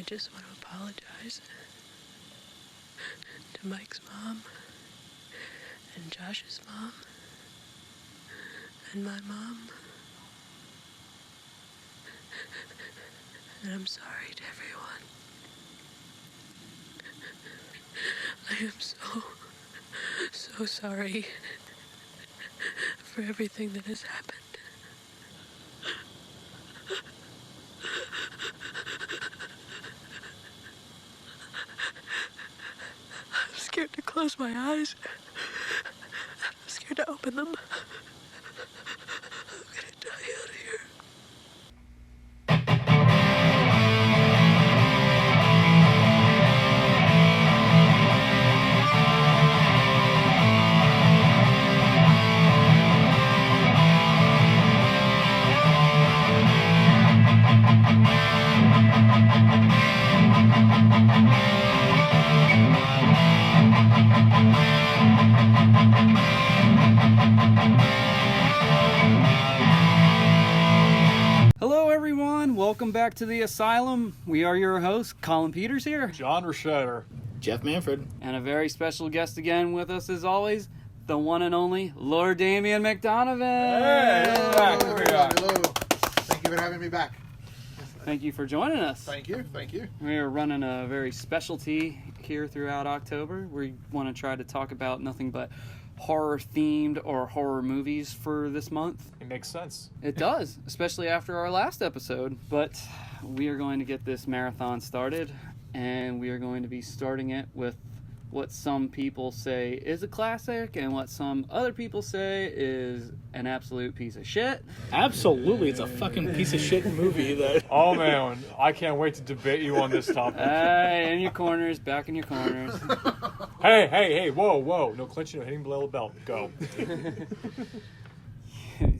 I just want to apologize to Mike's mom and Josh's mom and my mom. And I'm sorry to everyone. I am so sorry for everything that has happened. I'm scared to close my eyes. I'm scared to open them. I'm gonna die out here. Hello everyone, welcome back to the Asylum. We are your hosts, Colin Peters here. John Rochetter. Jeff Manfred. And a very special guest again with us as always, the one and only Lord Damian MacDonovan. Hey, Hello. Thank you for having me back. Thank you for joining us. Thank you. We are running a very specialty here throughout October. We want to try to talk about nothing but horror-themed or horror movies for this month. It makes sense. It does, especially after our last episode. But we are going to get this marathon started, and we are going to be starting it with what some people say is a classic and what some other people say is an absolute piece of shit. Absolutely, it's a fucking piece of shit movie that... Oh man, I can't wait to debate you on this topic. In your corners, back in your corners. Hey, whoa. No clinching, no hitting below the belt. Go.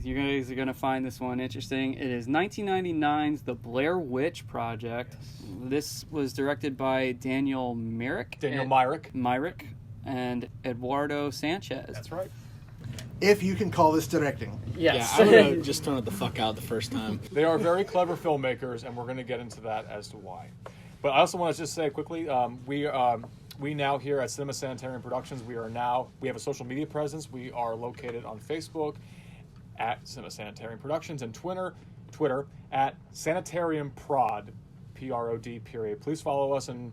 You guys are going to find this one interesting. It is 1999's The Blair Witch Project. This was directed by Daniel Myrick. Myrick and Eduardo Sanchez. That's right. If you can call this directing. Yes. Yeah, I would have just turned it the fuck out the first time. They are very clever filmmakers, and we're going to get into that as to why. But I also want to just say quickly, we now here at Cinema Sanitarium Productions, we have a social media presence. We are located on Facebook at Cinema Sanitarium Productions and Twitter at Sanitarium Prod, P-R-O-D, period. Please follow us and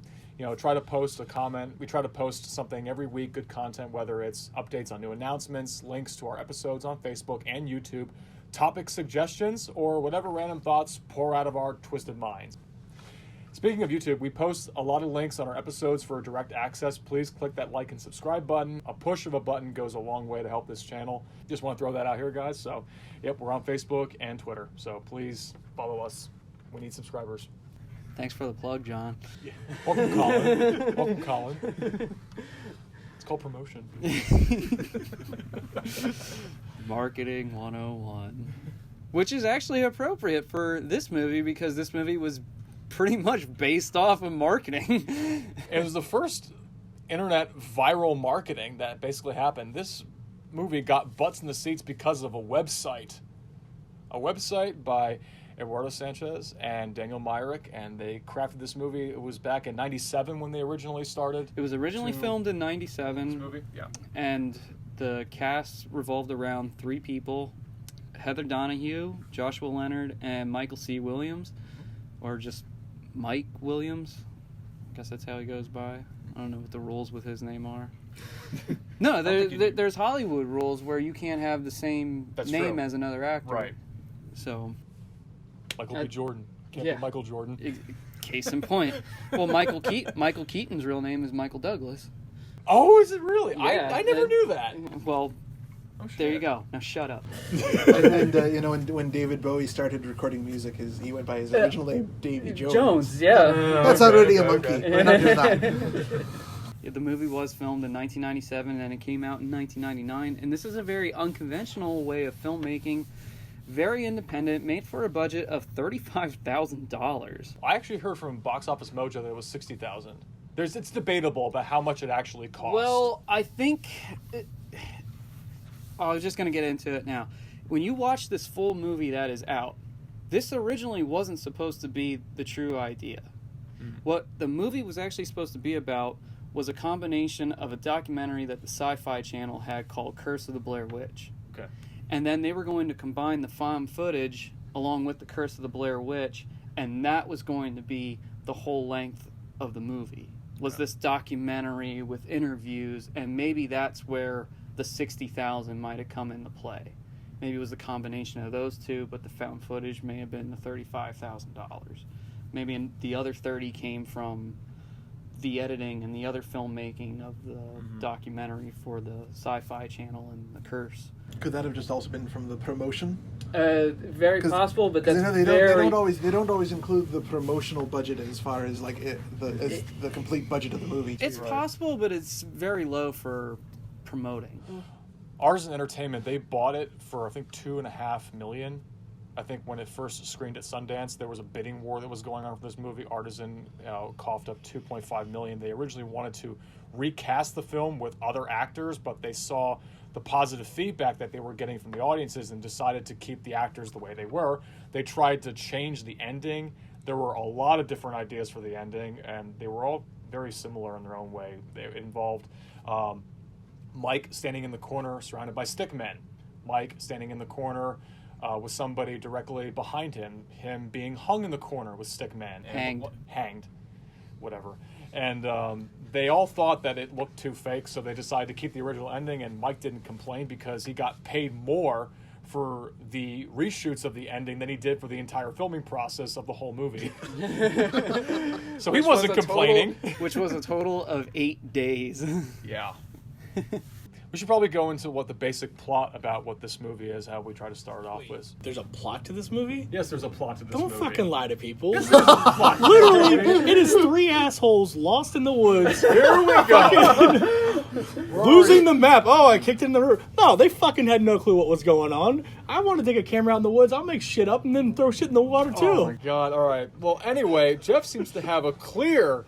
try to post a comment. We try to post something every week, good content, whether it's updates on new announcements, links to our episodes on Facebook and YouTube, topic suggestions, or whatever random thoughts pour out of our twisted minds. Speaking of YouTube, we post a lot of links on our episodes for direct access. Please click that like and subscribe button. A push of a button goes a long way to help this channel. Just want to throw that out here, guys. So, yep, we're on Facebook and Twitter. So please follow us. We need subscribers. Thanks for the plug, John. Yeah. Welcome, Colin. It's called promotion. Marketing 101. Which is actually appropriate for this movie because this movie was pretty much based off of marketing. It was the first internet viral marketing that basically happened. This movie got butts in the seats because of a website. A website by Eduardo Sanchez and Daniel Myrick, and they crafted this movie. It was back in 97 when they originally started. It was originally filmed in 97. This movie? Yeah. And the cast revolved around three people: Heather Donahue, Joshua Leonard, and Michael C. Williams, or just Mike Williams. I guess that's how he goes by. I don't know what the rules with his name are. No, there's Hollywood rules where you can't have the same name true. As another actor. Right. So... Michael B. Jordan. Can't be Michael Jordan. Case in point. Well, Michael Keaton's real name is Michael Douglas. Oh, is it really? Yeah, I never knew that. Well, there you go. Now shut up. and when David Bowie started recording music, he went by his original name, Davy Jones. Yeah. That's already a monkey. We're not doing that. Yeah, the movie was filmed in 1997 and it came out in 1999. And this is a very unconventional way of filmmaking. Very independent, made for a budget of $35,000. I actually heard from Box Office Mojo that it was $60,000. It's debatable about how much it actually cost. Well, I think... I was just going to get into it now. When you watch this full movie that is out, this originally wasn't supposed to be the true idea. What the movie was actually supposed to be about was a combination of a documentary that the Sci-Fi Channel had called Curse of the Blair Witch. Okay. And then they were going to combine the found footage along with the Curse of the Blair Witch, and that was going to be the whole length of the movie. Was this documentary with interviews, and maybe that's where the $60,000 might have come into play. Maybe it was a combination of those two, but the found footage may have been the $35,000. Maybe the other 30 came from the editing and the other filmmaking of the documentary for the Sci-Fi Channel and the Curse. Could that have just also been from the promotion? Very possible, but that's they don't always include the promotional budget as far as like the complete budget of the movie. Too, It's right? possible, but it's very low for promoting. Artisan Entertainment, they bought it for I think $2.5 million. I think when it first screened at Sundance, there was a bidding war that was going on for this movie. Artisan coughed up $2.5 million. They originally wanted to recast the film with other actors, but they saw the positive feedback that they were getting from the audiences and decided to keep the actors the way they were. They tried to change the ending. There were a lot of different ideas for the ending, and they were all very similar in their own way. They involved Mike standing in the corner surrounded by stickmen. Mike standing in the corner with somebody directly behind him being hung in the corner with stickmen. Hanged. Whatever. And they all thought that it looked too fake, so they decided to keep the original ending, and Mike didn't complain because he got paid more for the reshoots of the ending than he did for the entire filming process of the whole movie. So he wasn't complaining. Which was a total of 8 days. Yeah. We should probably go into what the basic plot about what this movie is, how we try to start it off with. There's a plot to this movie? Yes, there's a plot to this Don't movie. fucking lie to people. Yes, there's a plot. Literally, it is 3 assholes lost in the woods. Here we go. Losing the map. Oh, I kicked in the river. No, they fucking had no clue what was going on. I want to take a camera out in the woods. I'll make shit up and then throw shit in the water, too. Oh, my God. All right. Well, anyway, Jeff seems to have a clear,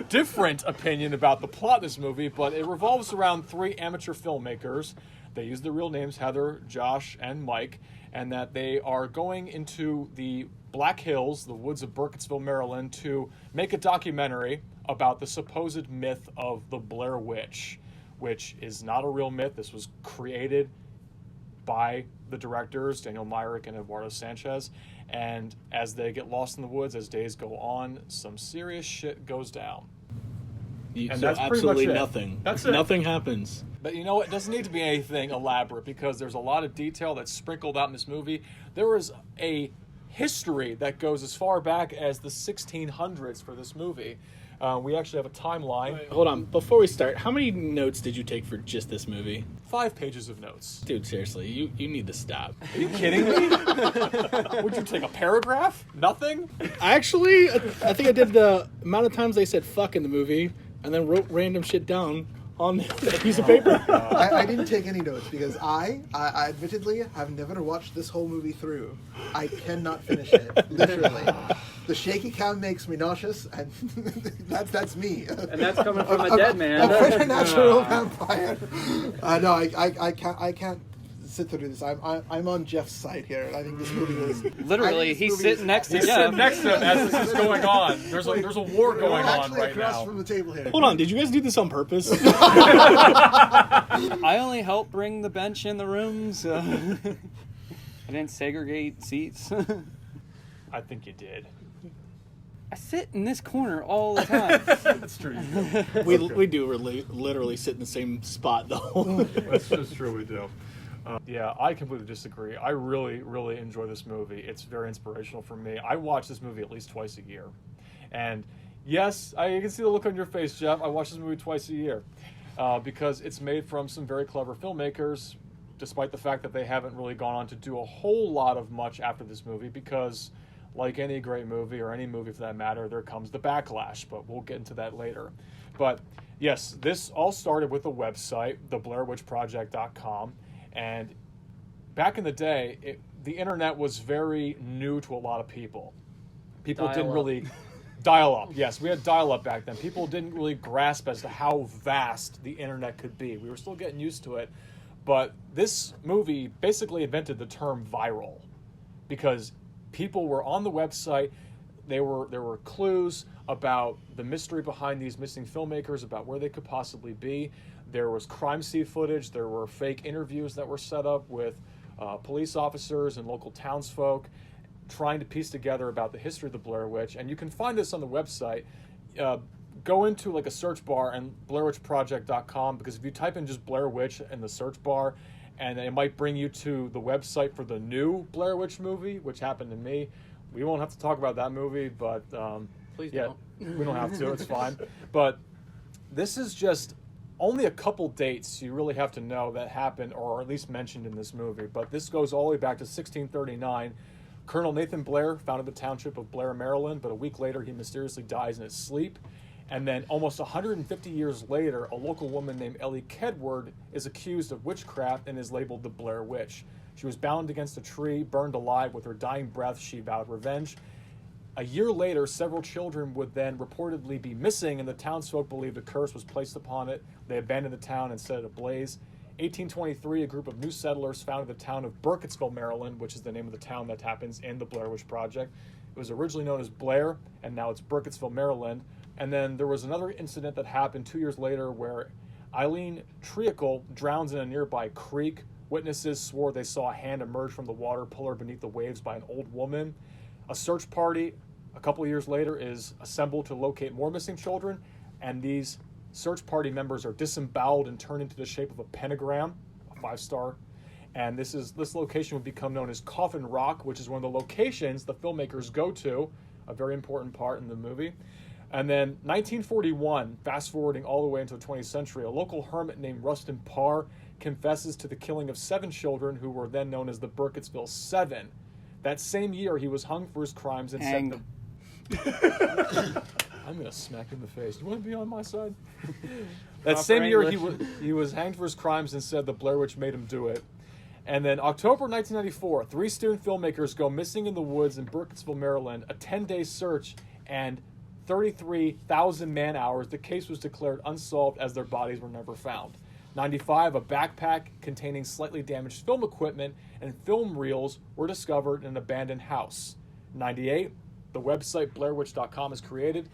different opinion about the plot of this movie, but it revolves around 3 amateur filmmakers. They use their real names, Heather, Josh, and Mike, and that they are going into the Black Hills, the woods of Burkittsville, Maryland, to make a documentary about the supposed myth of the Blair Witch, which is not a real myth. This was created by the directors, Daniel Myrick and Eduardo Sanchez, and as they get lost in the woods, as days go on, some serious shit goes down. And so that's pretty absolutely much it. nothing. That's it. Nothing happens. But you know what? It doesn't need to be anything elaborate because there's a lot of detail that's sprinkled out in this movie. There is a history that goes as far back as the 1600s for this movie. We actually have a timeline. Wait, hold on. Before we start, how many notes did you take for just this movie? 5 pages of notes. Dude, seriously, you need to stop. Are you kidding me? Would you take a paragraph? Nothing? Actually, I think I did the amount of times they said fuck in the movie and then wrote random shit down on a piece of paper. I didn't take any notes because I admittedly have never watched this whole movie through. I cannot finish it, literally. The shaky cam makes me nauseous, and that's me. And that's coming from a dead man. A preternatural vampire. No, I can't sit through this. I'm on Jeff's side here. I think this movie was Literally, he's sitting next to He's Jeff. sitting next to him as this is going on. There's a war going on actually right across now. from the table here. Hold on, did you guys do this on purpose? I only helped bring the bench in the rooms. I didn't segregate seats. I think you did. I sit in this corner all the time. That's true. we do literally sit in the same spot, though. That's true, we do. Yeah, I completely disagree. I really, really enjoy this movie. It's very inspirational for me. I watch this movie at least twice a year. And yes, I can see the look on your face, Jeff. I watch this movie twice a year because it's made from some very clever filmmakers, despite the fact that they haven't really gone on to do a whole lot of much after this movie because, like any great movie or any movie for that matter, there comes the backlash, but we'll get into that later. But yes, this all started with a website, theblairwitchproject.com. And back in the day, the internet was very new to a lot of people. People didn't really... Dial-up, yes. We had dial-up back then. People didn't really grasp as to how vast the internet could be. We were still getting used to it. But this movie basically invented the term viral because people were on the website. There were clues. about the mystery behind these missing filmmakers, about where they could possibly be. There was crime scene footage. There were fake interviews that were set up with police officers and local townsfolk trying to piece together about the history of the Blair Witch. And you can find this on the website. Go into like a search bar and BlairWitchProject.com, because if you type in just Blair Witch in the search bar, and it might bring you to the website for the new Blair Witch movie, which happened to me. We won't have to talk about that movie, but Please yeah, don't. we don't have to. It's fine. But this is just only a couple dates you really have to know that happened, or at least mentioned in this movie. But this goes all the way back to 1639. Colonel Nathan Blair founded the township of Blair, Maryland, but a week later he mysteriously dies in his sleep. And then almost 150 years later, a local woman named Ellie Kedward is accused of witchcraft and is labeled the Blair Witch. She was bound against a tree, burned alive. With her dying breath, she vowed revenge. A year later, several children would then reportedly be missing, and the townsfolk believed a curse was placed upon it. They abandoned the town and set it ablaze. 1823, a group of new settlers founded the town of Burkittsville, Maryland, which is the name of the town that happens in the Blair Witch Project. It was originally known as Blair, and now it's Burkittsville, Maryland. And then there was another incident that happened 2 years later where Eileen Treacle drowns in a nearby creek. Witnesses swore they saw a hand emerge from the water, pull her beneath the waves by an old woman. A search party a couple of years later is assembled to locate more missing children, and these search party members are disemboweled and turned into the shape of a pentagram, a 5-star. And this location would become known as Coffin Rock, which is one of the locations the filmmakers go to, a very important part in the movie. And then 1941, fast forwarding all the way into the 20th century, a local hermit named Rustin Parr confesses to the killing of 7 children who were then known as the Burkittsville 7. That same year, he was hung for his crimes and Hanged. I'm going to smack you in the face. You want to be on my side? That Proper same year, English. he was hanged for his crimes and said the Blair Witch made him do it. And then October 1994, 3 student filmmakers go missing in the woods in Burkittsville, Maryland. A 10-day search and 33,000 man-hours. The case was declared unsolved as their bodies were never found. 95, a backpack containing slightly damaged film equipment and film reels were discovered in an abandoned house. 98, the website BlairWitch.com is created,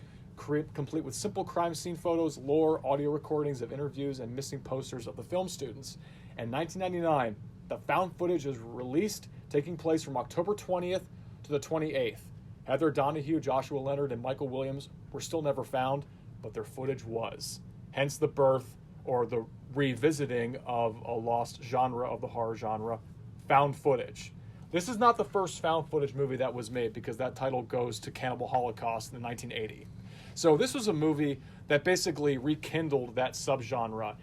complete with simple crime scene photos, lore, audio recordings of interviews, and missing posters of the film students. And 1999, the found footage is released, taking place from October 20th to the 28th. Heather Donahue, Joshua Leonard, and Michael Williams were still never found, but their footage was. Hence the birth, or the revisiting of a lost genre of the horror genre, found footage. This is not the first found footage movie that was made, because that title goes to Cannibal Holocaust in 1980. So this was a movie that basically rekindled that subgenre.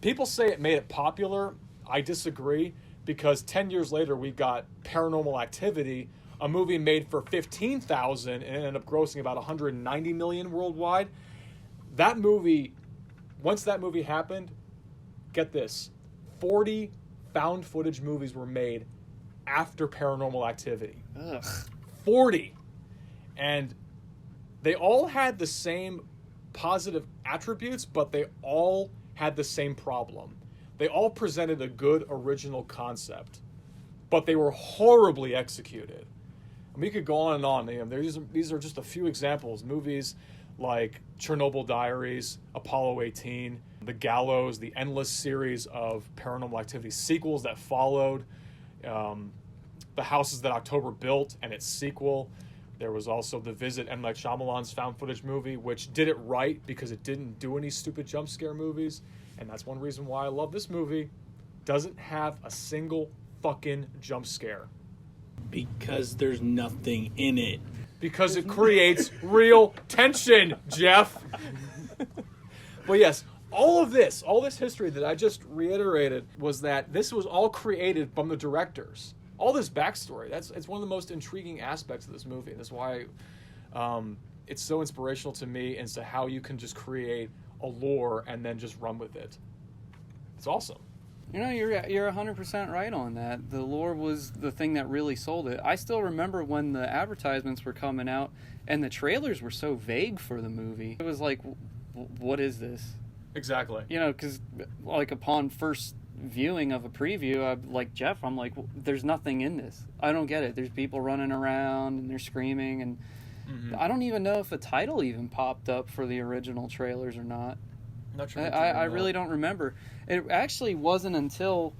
People say it made it popular. I disagree, because 10 years later we got Paranormal Activity, a movie made for $15,000 and ended up grossing about $190 million worldwide. That movie, once that movie happened, get this, 40 found footage movies were made after Paranormal Activity. Ugh. 40. And they all had the same positive attributes, but they all had the same problem. They all presented a good original concept, but they were horribly executed. And we could go on and on. You know, these are just a few examples. Movies like Chernobyl Diaries, Apollo 18, The Gallows, the endless series of Paranormal Activity sequels that followed, The Houses That October Built and its sequel. There was also The Visit, M. Night Shyamalan's found footage movie, which did it right because it didn't do any stupid jump scare movies. And that's one reason why I love this movie. Doesn't have a single fucking jump scare. Because there's nothing in it. Because it creates real tension, Jeff. But yes, all this history that I just reiterated was that this was all created from the directors. All this backstory, it's one of the most intriguing aspects of this movie. That's why it's so inspirational to me as to how you can just create a lore and then just run with it. It's awesome. You know, you're 100% right on that. The lore was the thing that really sold it. I still remember when the advertisements were coming out and the trailers were so vague for the movie. It was like, what is this? Exactly. You know, because like upon first viewing of a preview, I'm like, there's nothing in this. I don't get it. There's people running around and they're screaming, and I don't even know if a title even popped up for the original trailers or not. Not sure. I really don't remember. It actually wasn't until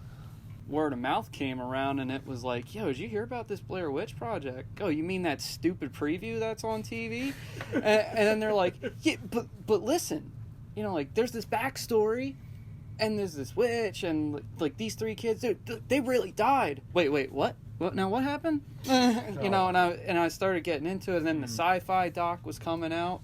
word of mouth came around and it was like, yo, did you hear about this Blair Witch Project? Oh, you mean that stupid preview that's on TV? and then they're like, yeah, but listen, you know, like, there's this backstory and there's this witch and like these 3 kids, they really died. Wait, what now, what happened? You know, and I started getting into it, and then the sci-fi doc was coming out.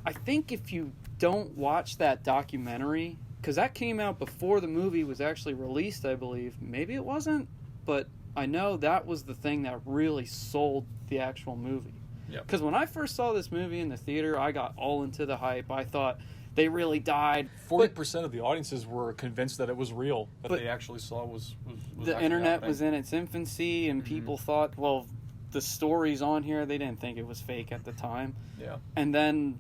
I think if you don't watch that documentary, because that came out before the movie was actually released, I believe. Maybe it wasn't, but I know that was the thing that really sold the actual movie. Because when I first saw this movie in the theater, I got all into the hype. I thought they really died. 40% of the audiences were convinced that it was real, that they actually saw was the internet was in its infancy, and people thought, well, the stories on here, they didn't think it was fake at the time. Yeah. And then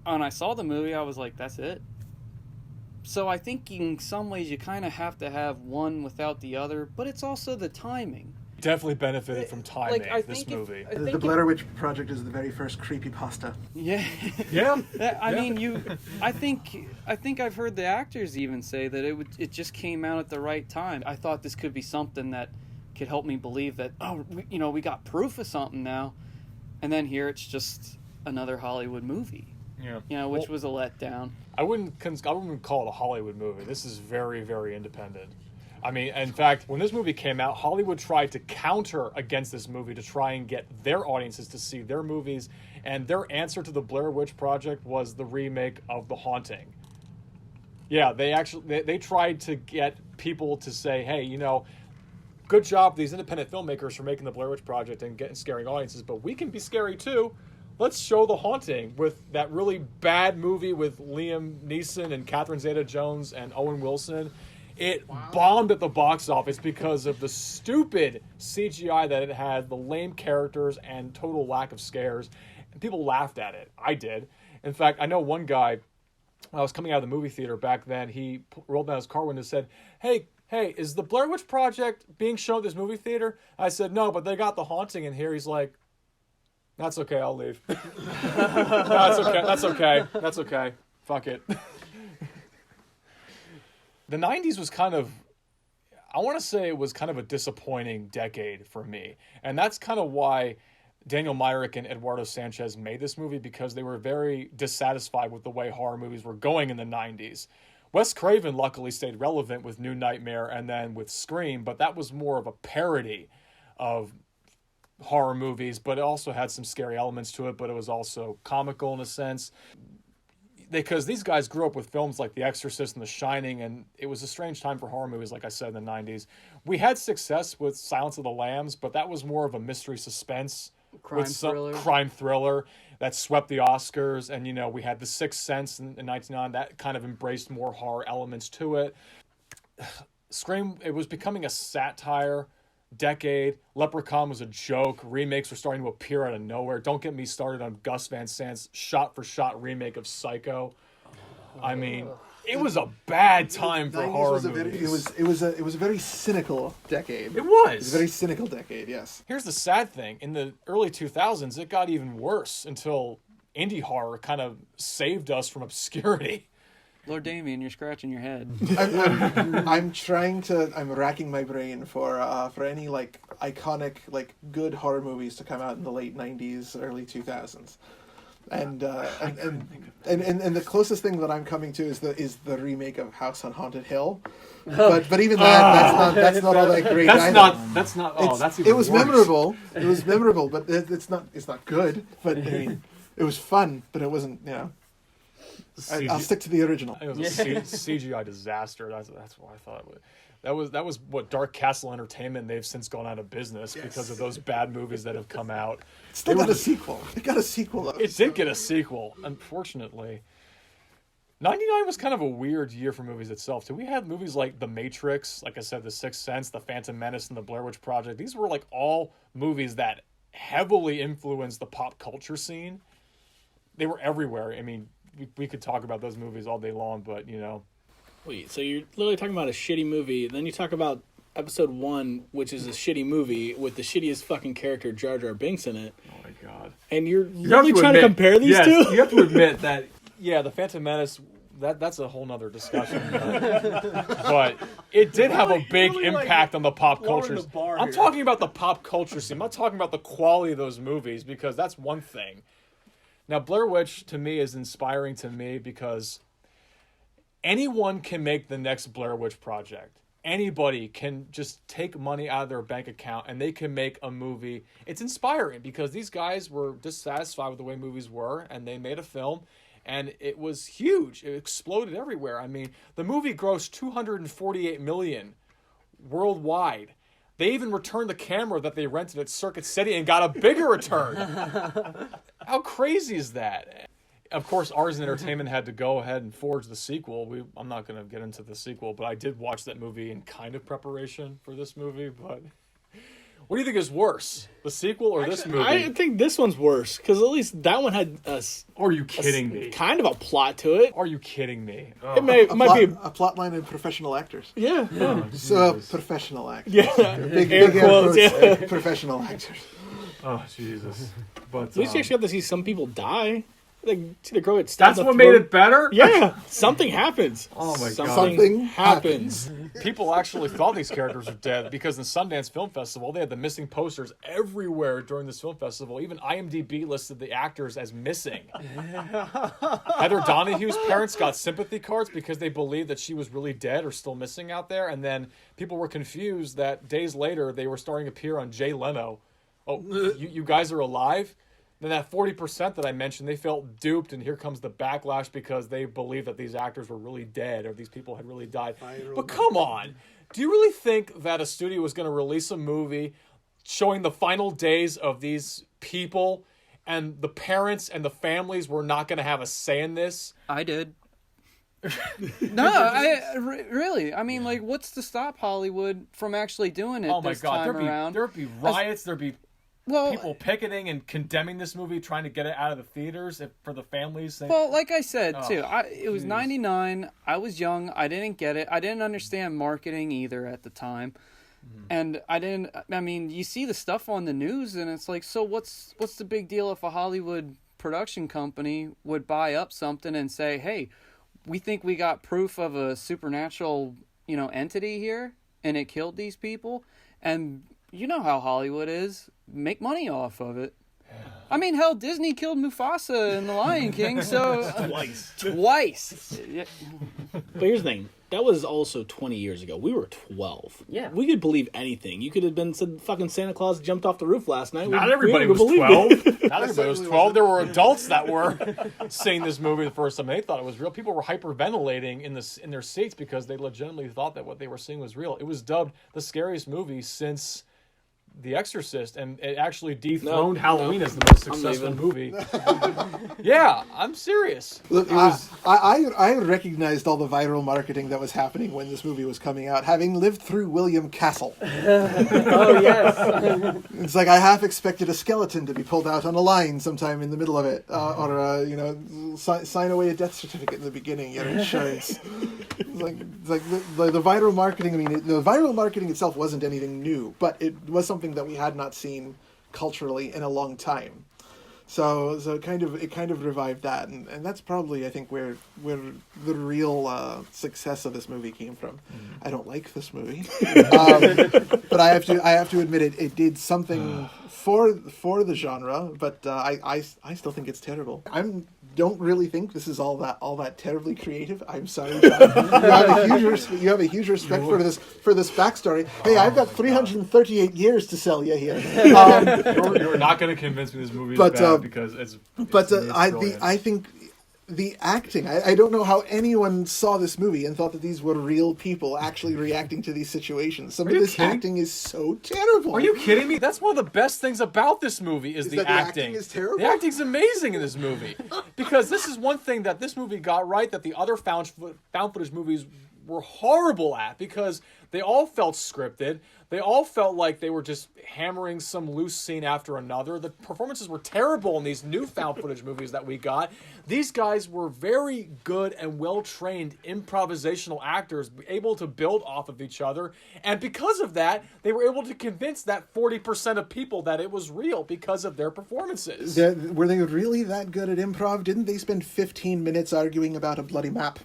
when I saw the movie, I was like, that's it. So I think in some ways you kind of have to have one without the other, but it's also the timing. Definitely benefited from timing, I this think movie. The Blair Witch Project is the very first creepypasta. Yeah. Yeah. I mean, I think I've heard the actors even say that it just came out at the right time. I thought this could be something that could help me believe that, we got proof of something now. And then here it's just another Hollywood movie. Yeah. Which was a letdown. I wouldn't call it a Hollywood movie. This is very, very independent. I mean, in fact, when this movie came out, Hollywood tried to counter against this movie to try and get their audiences to see their movies, and their answer to the Blair Witch Project was the remake of The Haunting. Yeah, they tried to get people to say, hey, good job these independent filmmakers for making the Blair Witch Project and getting scaring audiences, but we can be scary too. Let's show The Haunting with that really bad movie with Liam Neeson and Catherine Zeta-Jones and Owen Wilson. It bombed at the box office because of the stupid CGI that it had, the lame characters, and total lack of scares. And people laughed at it. I did. In fact, I know one guy, when I was coming out of the movie theater back then, he rolled down his car window and said, Hey, is the Blair Witch Project being shown at this movie theater? I said, no, but they got The Haunting in here. He's like, that's okay, I'll leave. No, that's okay. Fuck it. The 90s was I want to say it was kind of a disappointing decade for me. And that's kind of why Daniel Myrick and Eduardo Sanchez made this movie, because they were very dissatisfied with the way horror movies were going in the 90s. Wes Craven luckily stayed relevant with New Nightmare and then with Scream, but that was more of a parody of horror movies, but it also had some scary elements to it, but it was also comical in a sense. Because these guys grew up with films like The Exorcist and The Shining, and it was a strange time for horror movies, like I said, in the 90s. We had success with Silence of the Lambs, but that was more of a mystery suspense. Crime thriller that swept the Oscars. And, we had The Sixth Sense in 1999. That kind of embraced more horror elements to it. Scream, it was becoming a satire decade. Leprechaun was a joke. Remakes were starting to appear out of nowhere. Don't get me started on Gus Van Sant's shot-for-shot remake of Psycho. I mean, it was a bad time for horror movies. It was a very cynical decade. It was. It was a very cynical decade, yes. Here's the sad thing. In the early 2000s, it got even worse until indie horror kind of saved us from obscurity. Lord Damian, you're scratching your head. I'm racking my brain for any iconic good horror movies to come out in the late 90s, early 2000s. And the closest thing that I'm coming to is the remake of House on Haunted Hill. But even that's not all that great. It was memorable. It was memorable, but it's not good. But I mean, it was fun, but it wasn't, I'll stick to the original. It was a CGI disaster. That's what I thought it would. That was what Dark Castle Entertainment. They've since gone out of business because of those bad movies that have come out. Still got a sequel. It got a sequel though. It did get a sequel, unfortunately. 99 was kind of a weird year for movies itself too. We had movies like The Matrix, like I said, The Sixth Sense, The Phantom Menace, and The Blair Witch Project. These were all movies that heavily influenced the pop culture scene. They were everywhere. I mean, we could talk about those movies all day long, but Wait, so you're literally talking about a shitty movie, then you talk about episode 1, which is a shitty movie with the shittiest fucking character Jar Jar Binks in it. Oh my god! And you're literally trying to compare these two. You have to admit that. Yeah, the Phantom Menace. That's a whole nother discussion. But it did have a big impact on the pop culture. I'm talking about the pop culture scene. I'm not talking about the quality of those movies, because that's one thing. Now, Blair Witch, to me, is inspiring to me because anyone can make the next Blair Witch Project. Anybody can just take money out of their bank account and they can make a movie. It's inspiring because these guys were dissatisfied with the way movies were, and they made a film. And it was huge. It exploded everywhere. I mean, the movie grossed $248 million worldwide. They even returned the camera that they rented at Circuit City and got a bigger return. How crazy is that? Of course, Ars Entertainment had to go ahead and forge the sequel. I'm not going to get into the sequel, but I did watch that movie in kind of preparation for this movie. But what do you think is worse, the sequel or this movie? I think this one's worse because at least that one had Are you kidding me? Kind of a plot to it. Are you kidding me? Oh. It might be a plot line and professional actors. Yeah. Oh, So professional actors. Yeah. Big Air quotes, yeah. Professional actors. Oh Jesus! But at least you actually got to see some people die. Like, see the girl get stabbed. That's what made it better? Yeah, something happens. Oh my god. Something happens. People actually thought these characters were dead because in Sundance Film Festival, they had the missing posters everywhere during this film festival. Even IMDb listed the actors as missing. Heather Donahue's parents got sympathy cards because they believed that she was really dead or still missing out there. And then people were confused that days later, they were starting to appear on Jay Leno. Oh, you guys are alive? Then that 40% that I mentioned, they felt duped, and here comes the backlash because they believed that these actors were really dead or these people had really died. But come on. Do you really think that a studio was going to release a movie showing the final days of these people and the parents and the families were not going to have a say in this? I did. No, really. I mean, like, what's to stop Hollywood from actually doing it oh my this God, time around? There'd be riots, there'd be people picketing and condemning this movie, trying to get it out of the theaters for the families. Well, like I said, too, it was 99. I was young. I didn't get it. I didn't understand marketing either at the time. And you see the stuff on the news, and it's like, so what's the big deal if a Hollywood production company would buy up something and say, hey, we think we got proof of a supernatural, entity here, and it killed these people, and you know how Hollywood is. Make money off of it. I mean, hell, Disney killed Mufasa in The Lion King, so... Twice. But here's the thing. That was also 20 years ago. We were 12. Yeah. We could believe anything. You could have been said fucking Santa Claus jumped off the roof last night. Not everybody was 12. Not everybody was 12. There were adults that were seeing this movie the first time. They thought it was real. People were hyperventilating in their seats because they legitimately thought that what they were seeing was real. It was dubbed the scariest movie since The Exorcist, and it actually dethroned Halloween as the most successful movie. Yeah, I'm serious. Look, I recognized all the viral marketing that was happening when this movie was coming out, having lived through William Castle. Oh, yes. It's like I half expected a skeleton to be pulled out on a line sometime in the middle of it, or sign away a death certificate in the beginning, your insurance. It's like the viral marketing. I mean, the viral marketing itself wasn't anything new, but it was something that we had not seen culturally in a long time. So it kind of revived that, and that's probably, I think, where the real success of this movie came from. I don't like this movie, but I have to admit it did something for the genre. But I still think it's terrible. Don't really think this is all that terribly creative. I'm sorry, John. You have a huge respect for this backstory. Hey, I've got 338 years to sell you here. You're not going to convince me this movie is bad because it's. I think the acting. I don't know how anyone saw this movie and thought that these were real people actually reacting to these situations. Some of this acting is so terrible. Are you kidding me? That's one of the best things about this movie is the that acting. The acting is terrible? The acting's amazing in this movie. Because this is one thing that this movie got right that the other found footage movies were horrible at, because they all felt scripted. They all felt like they were just hammering some loose scene after another. The performances were terrible in these new found footage movies that we got. These guys were very good and well-trained improvisational actors, able to build off of each other. And because of that, they were able to convince that 40% of people that it was real because of their performances. Were they really that good at improv? Didn't they spend 15 minutes arguing about a bloody map?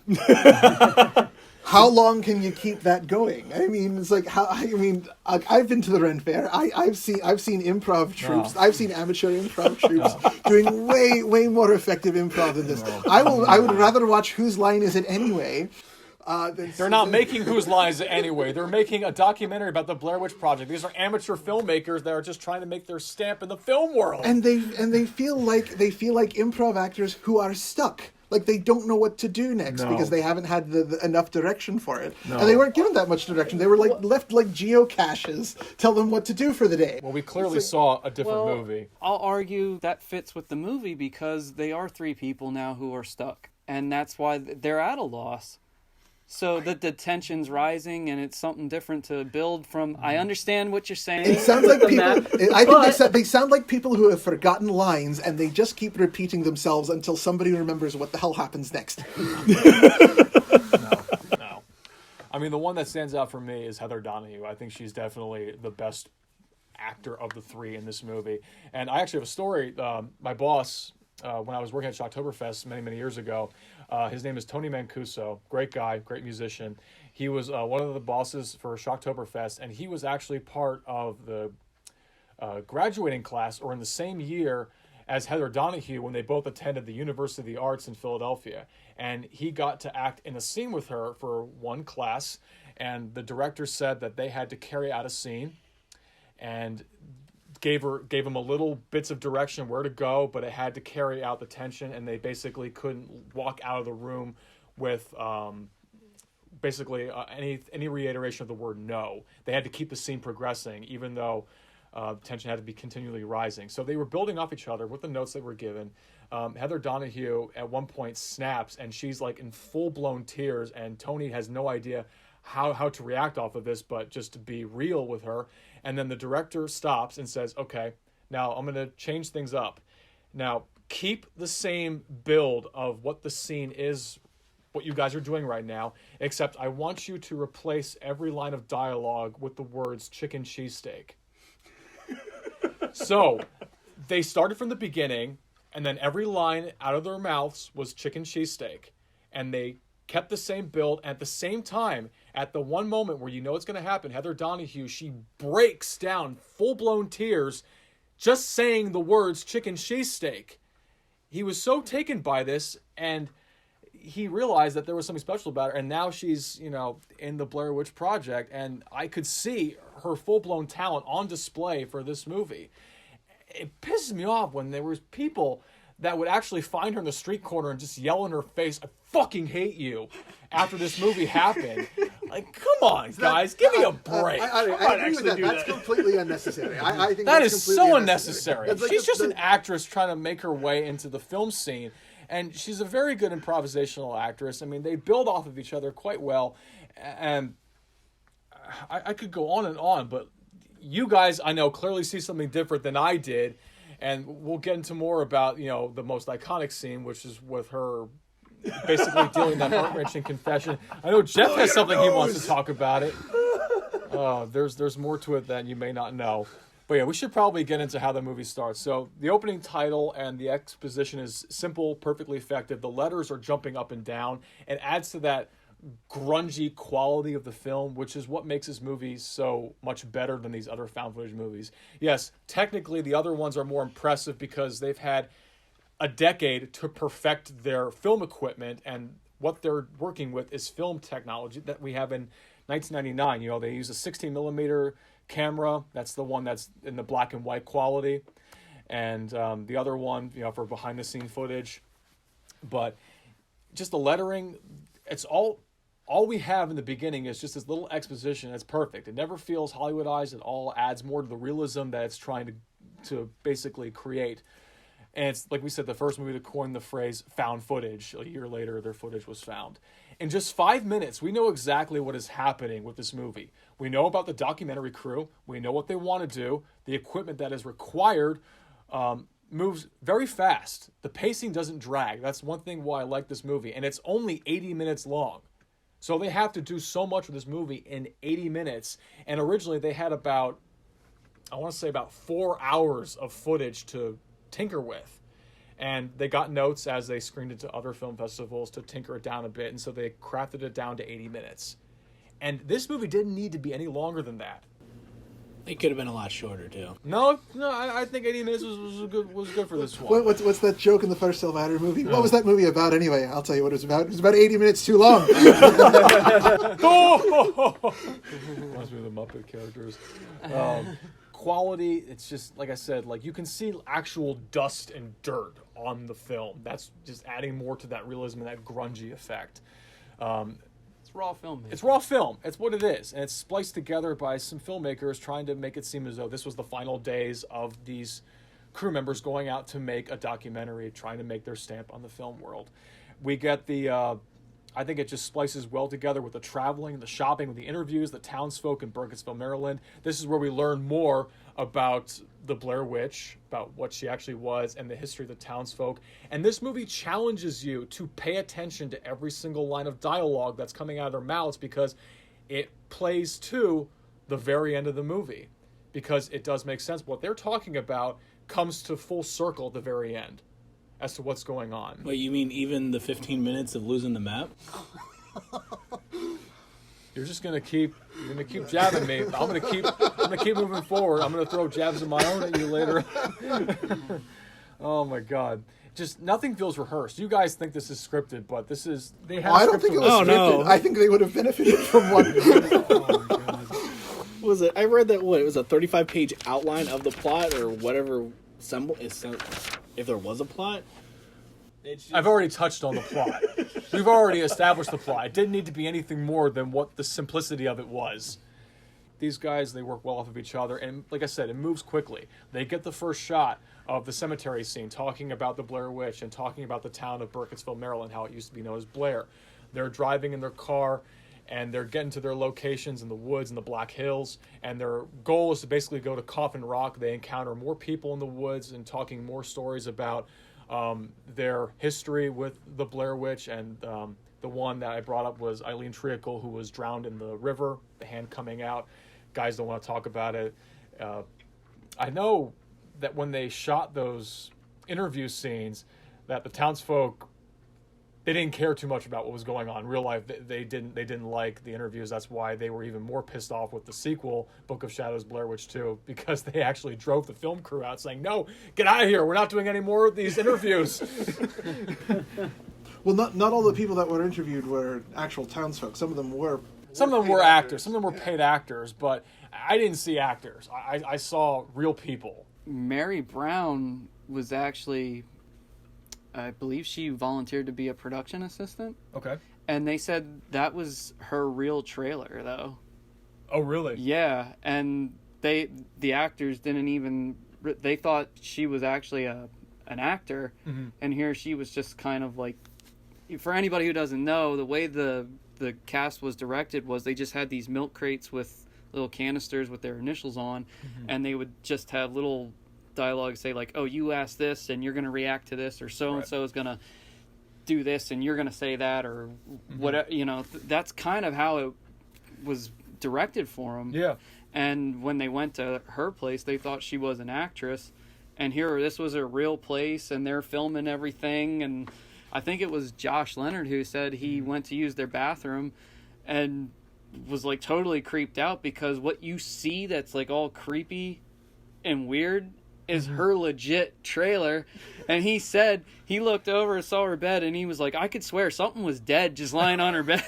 How long can you keep that going? I mean, it's like I've been to the Ren Fair. I've seen improv troops. No. I've seen amateur improv troops doing way more effective improv than this. No. I would rather watch Whose Line Is It Anyway. They're not making Whose Line Is It Anyway. They're making a documentary about the Blair Witch Project. These are amateur filmmakers that are just trying to make their stamp in the film world. And they feel like improv actors who are stuck. Like they don't know what to do next because they haven't had the enough direction for it. No. And they weren't given that much direction. They were left like geocaches, tell them what to do for the day. Well, we clearly saw a different movie. I'll argue that fits with the movie because they are three people now who are stuck. And that's why they're at a loss. So the tension's rising, and it's something different to build from. I understand what you're saying. It sounds like people. I think they sound like people who have forgotten lines, and they just keep repeating themselves until somebody remembers what the hell happens next. No. I mean, the one that stands out for me is Heather Donahue. I think she's definitely the best actor of the three in this movie. And I actually have a story. My boss, when I was working at Shocktoberfest many years ago, his name is Tony Mancuso. Great guy, great musician. He was one of the bosses for Shocktoberfest, and he was actually part of the graduating class, or in the same year as Heather Donahue, when they both attended the University of the Arts in Philadelphia. And he got to act in a scene with her for one class, and the director said that they had to carry out a scene and gave him a little bits of direction where to go, but it had to carry out the tension, and they basically couldn't walk out of the room with any reiteration of the word no. They had to keep the scene progressing, even though tension had to be continually rising. So they were building off each other with the notes they were given. Heather Donahue at one point snaps, and she's like in full-blown tears, and Tony has no idea how to react off of this, but just to be real with her. And then the director stops and says, okay, now I'm going to change things up. Now, keep the same build of what the scene is, what you guys are doing right now, except I want you to replace every line of dialogue with the words chicken cheesesteak. So they started from the beginning, and then every line out of their mouths was chicken cheesesteak. And they kept the same build. At the same time, at the one moment where you know it's going to happen, Heather Donahue, she breaks down full-blown tears just saying the words chicken cheesesteak. He was so taken by this, and he realized that there was something special about her, and now she's, in the Blair Witch Project, and I could see her full-blown talent on display for this movie. It pisses me off when there was people that would actually find her in the street corner and just yell in her face, I fucking hate you, after this movie happened. Like, come on, guys, give me a break. I agree with that. That's completely unnecessary. I think that that's is completely so unnecessary. Like She's just an actress trying to make her way into the film scene, and she's a very good improvisational actress. I mean, they build off of each other quite well, and I could go on, but you guys, I know, clearly see something different than I did, and we'll get into more about, the most iconic scene, which is with her basically dealing that heart-wrenching confession. I know Jeff has something he wants to talk about it. There's more to it than you may not know. But yeah, we should probably get into how the movie starts. So the opening title and the exposition is simple, perfectly effective. The letters are jumping up and down. It adds to that grungy quality of the film, which is what makes this movie so much better than these other found footage movies. Yes, technically the other ones are more impressive because they've had a decade to perfect their film equipment, and what they're working with is film technology that we have in 1999. They use a 16 millimeter camera. That's the one that's in the black and white quality, and the other one, for behind the scene footage. But just the lettering, it's all we have in the beginning is just this little exposition. It's perfect. It never feels Hollywoodized. It all adds more to the realism that it's trying to basically create. And it's, like we said, the first movie to coin the phrase found footage. A year later, their footage was found. In just 5 minutes, we know exactly what is happening with this movie. We know about the documentary crew. We know what they want to do. The equipment that is required moves very fast. The pacing doesn't drag. That's one thing why I like this movie. And it's only 80 minutes long. So they have to do so much with this movie in 80 minutes. And originally they had about 4 hours of footage to tinker with. And they got notes as they screened it to other film festivals to tinker it down a bit. And so they crafted it down to 80 minutes. And this movie didn't need to be any longer than that. It could have been a lot shorter, too. No, I think 80 minutes was good for this one. What's that joke in the first Sylvander movie? What was that movie about anyway? I'll tell you what it was about. It was about 80 minutes too long. Oh! Reminds me of the Muppet characters. Quality, it's just, like I said, like you can see actual dust and dirt on the film. That's just adding more to that realism and that grungy effect. It's raw film. It's raw film. It's what it is. And it's spliced together by some filmmakers trying to make it seem as though this was the final days of these crew members going out to make a documentary, trying to make their stamp on the film world. We get the... I think it just splices well together with the traveling, the shopping, with the interviews, the townsfolk in Burkittsville, Maryland. This is where we learn more about the Blair Witch, about what she actually was, and the history of the townsfolk. And this movie challenges you to pay attention to every single line of dialogue that's coming out of their mouths, because it plays to the very end of the movie. Because it does make sense. What they're talking about comes to full circle at the very end as to what's going on. Wait, you mean even the 15 minutes of losing the map? You're gonna keep jabbing me. I'm gonna keep moving forward. I'm gonna throw jabs of my own at you later. Oh my God. Just nothing feels rehearsed. You guys think this is scripted, but this is I don't think it was scripted. No. I think they would have benefited from one. Oh my God. What was it? I read that it was a 35-page outline of the plot or whatever if there was a plot. I've already touched on the plot. We've already established the plot. It didn't need to be anything more than what the simplicity of it was. These guys, they work well off of each other, and like I said, it moves quickly. They get the first shot of the cemetery scene, talking about the Blair Witch and talking about the town of Burkittsville, Maryland, how it used to be known as Blair. They're driving in their car, and they're getting to their locations in the woods and the Black Hills, and their goal is to basically go to Coffin Rock. They encounter more people in the woods and talking more stories about their history with the Blair Witch, and the one that I brought up was Eileen Treacle, who was drowned in the river, the hand coming out. Guys don't want to talk about it. I know that when they shot those interview scenes, that the townsfolk, they didn't care too much about what was going on in real life. They didn't like the interviews. That's why they were even more pissed off with the sequel, Book of Shadows, Blair Witch 2, because they actually drove the film crew out saying, "No, get out of here. We're not doing any more of these interviews." Well, not all the people that were interviewed were actual townsfolk. Some of them were. Some of them were actors. Some of them were paid actors, but I didn't see actors. I saw real people. Mary Brown was actually, I believe she volunteered to be a production assistant. Okay. And they said that was her real trailer, though. Oh, really? Yeah, and the actors didn't even... They thought she was actually an actor, and here she was just kind of like... For anybody who doesn't know, the way the cast was directed was they just had these milk crates with little canisters with their initials on, and they would just have little dialogue say like, "Oh, you asked this and you're going to react to this," or "So and so is going to do this and you're going to say that," or whatever. You know, that's kind of how it was directed for them. Yeah. And when they went to her place, they thought she was an actress, and here this was a real place, and they're filming everything. And I think it was Josh Leonard who said he went to use their bathroom and was like totally creeped out because what you see that's like all creepy and weird is her legit trailer. And he said he looked over and saw her bed, and he was like, I could swear something was dead just lying on her bed.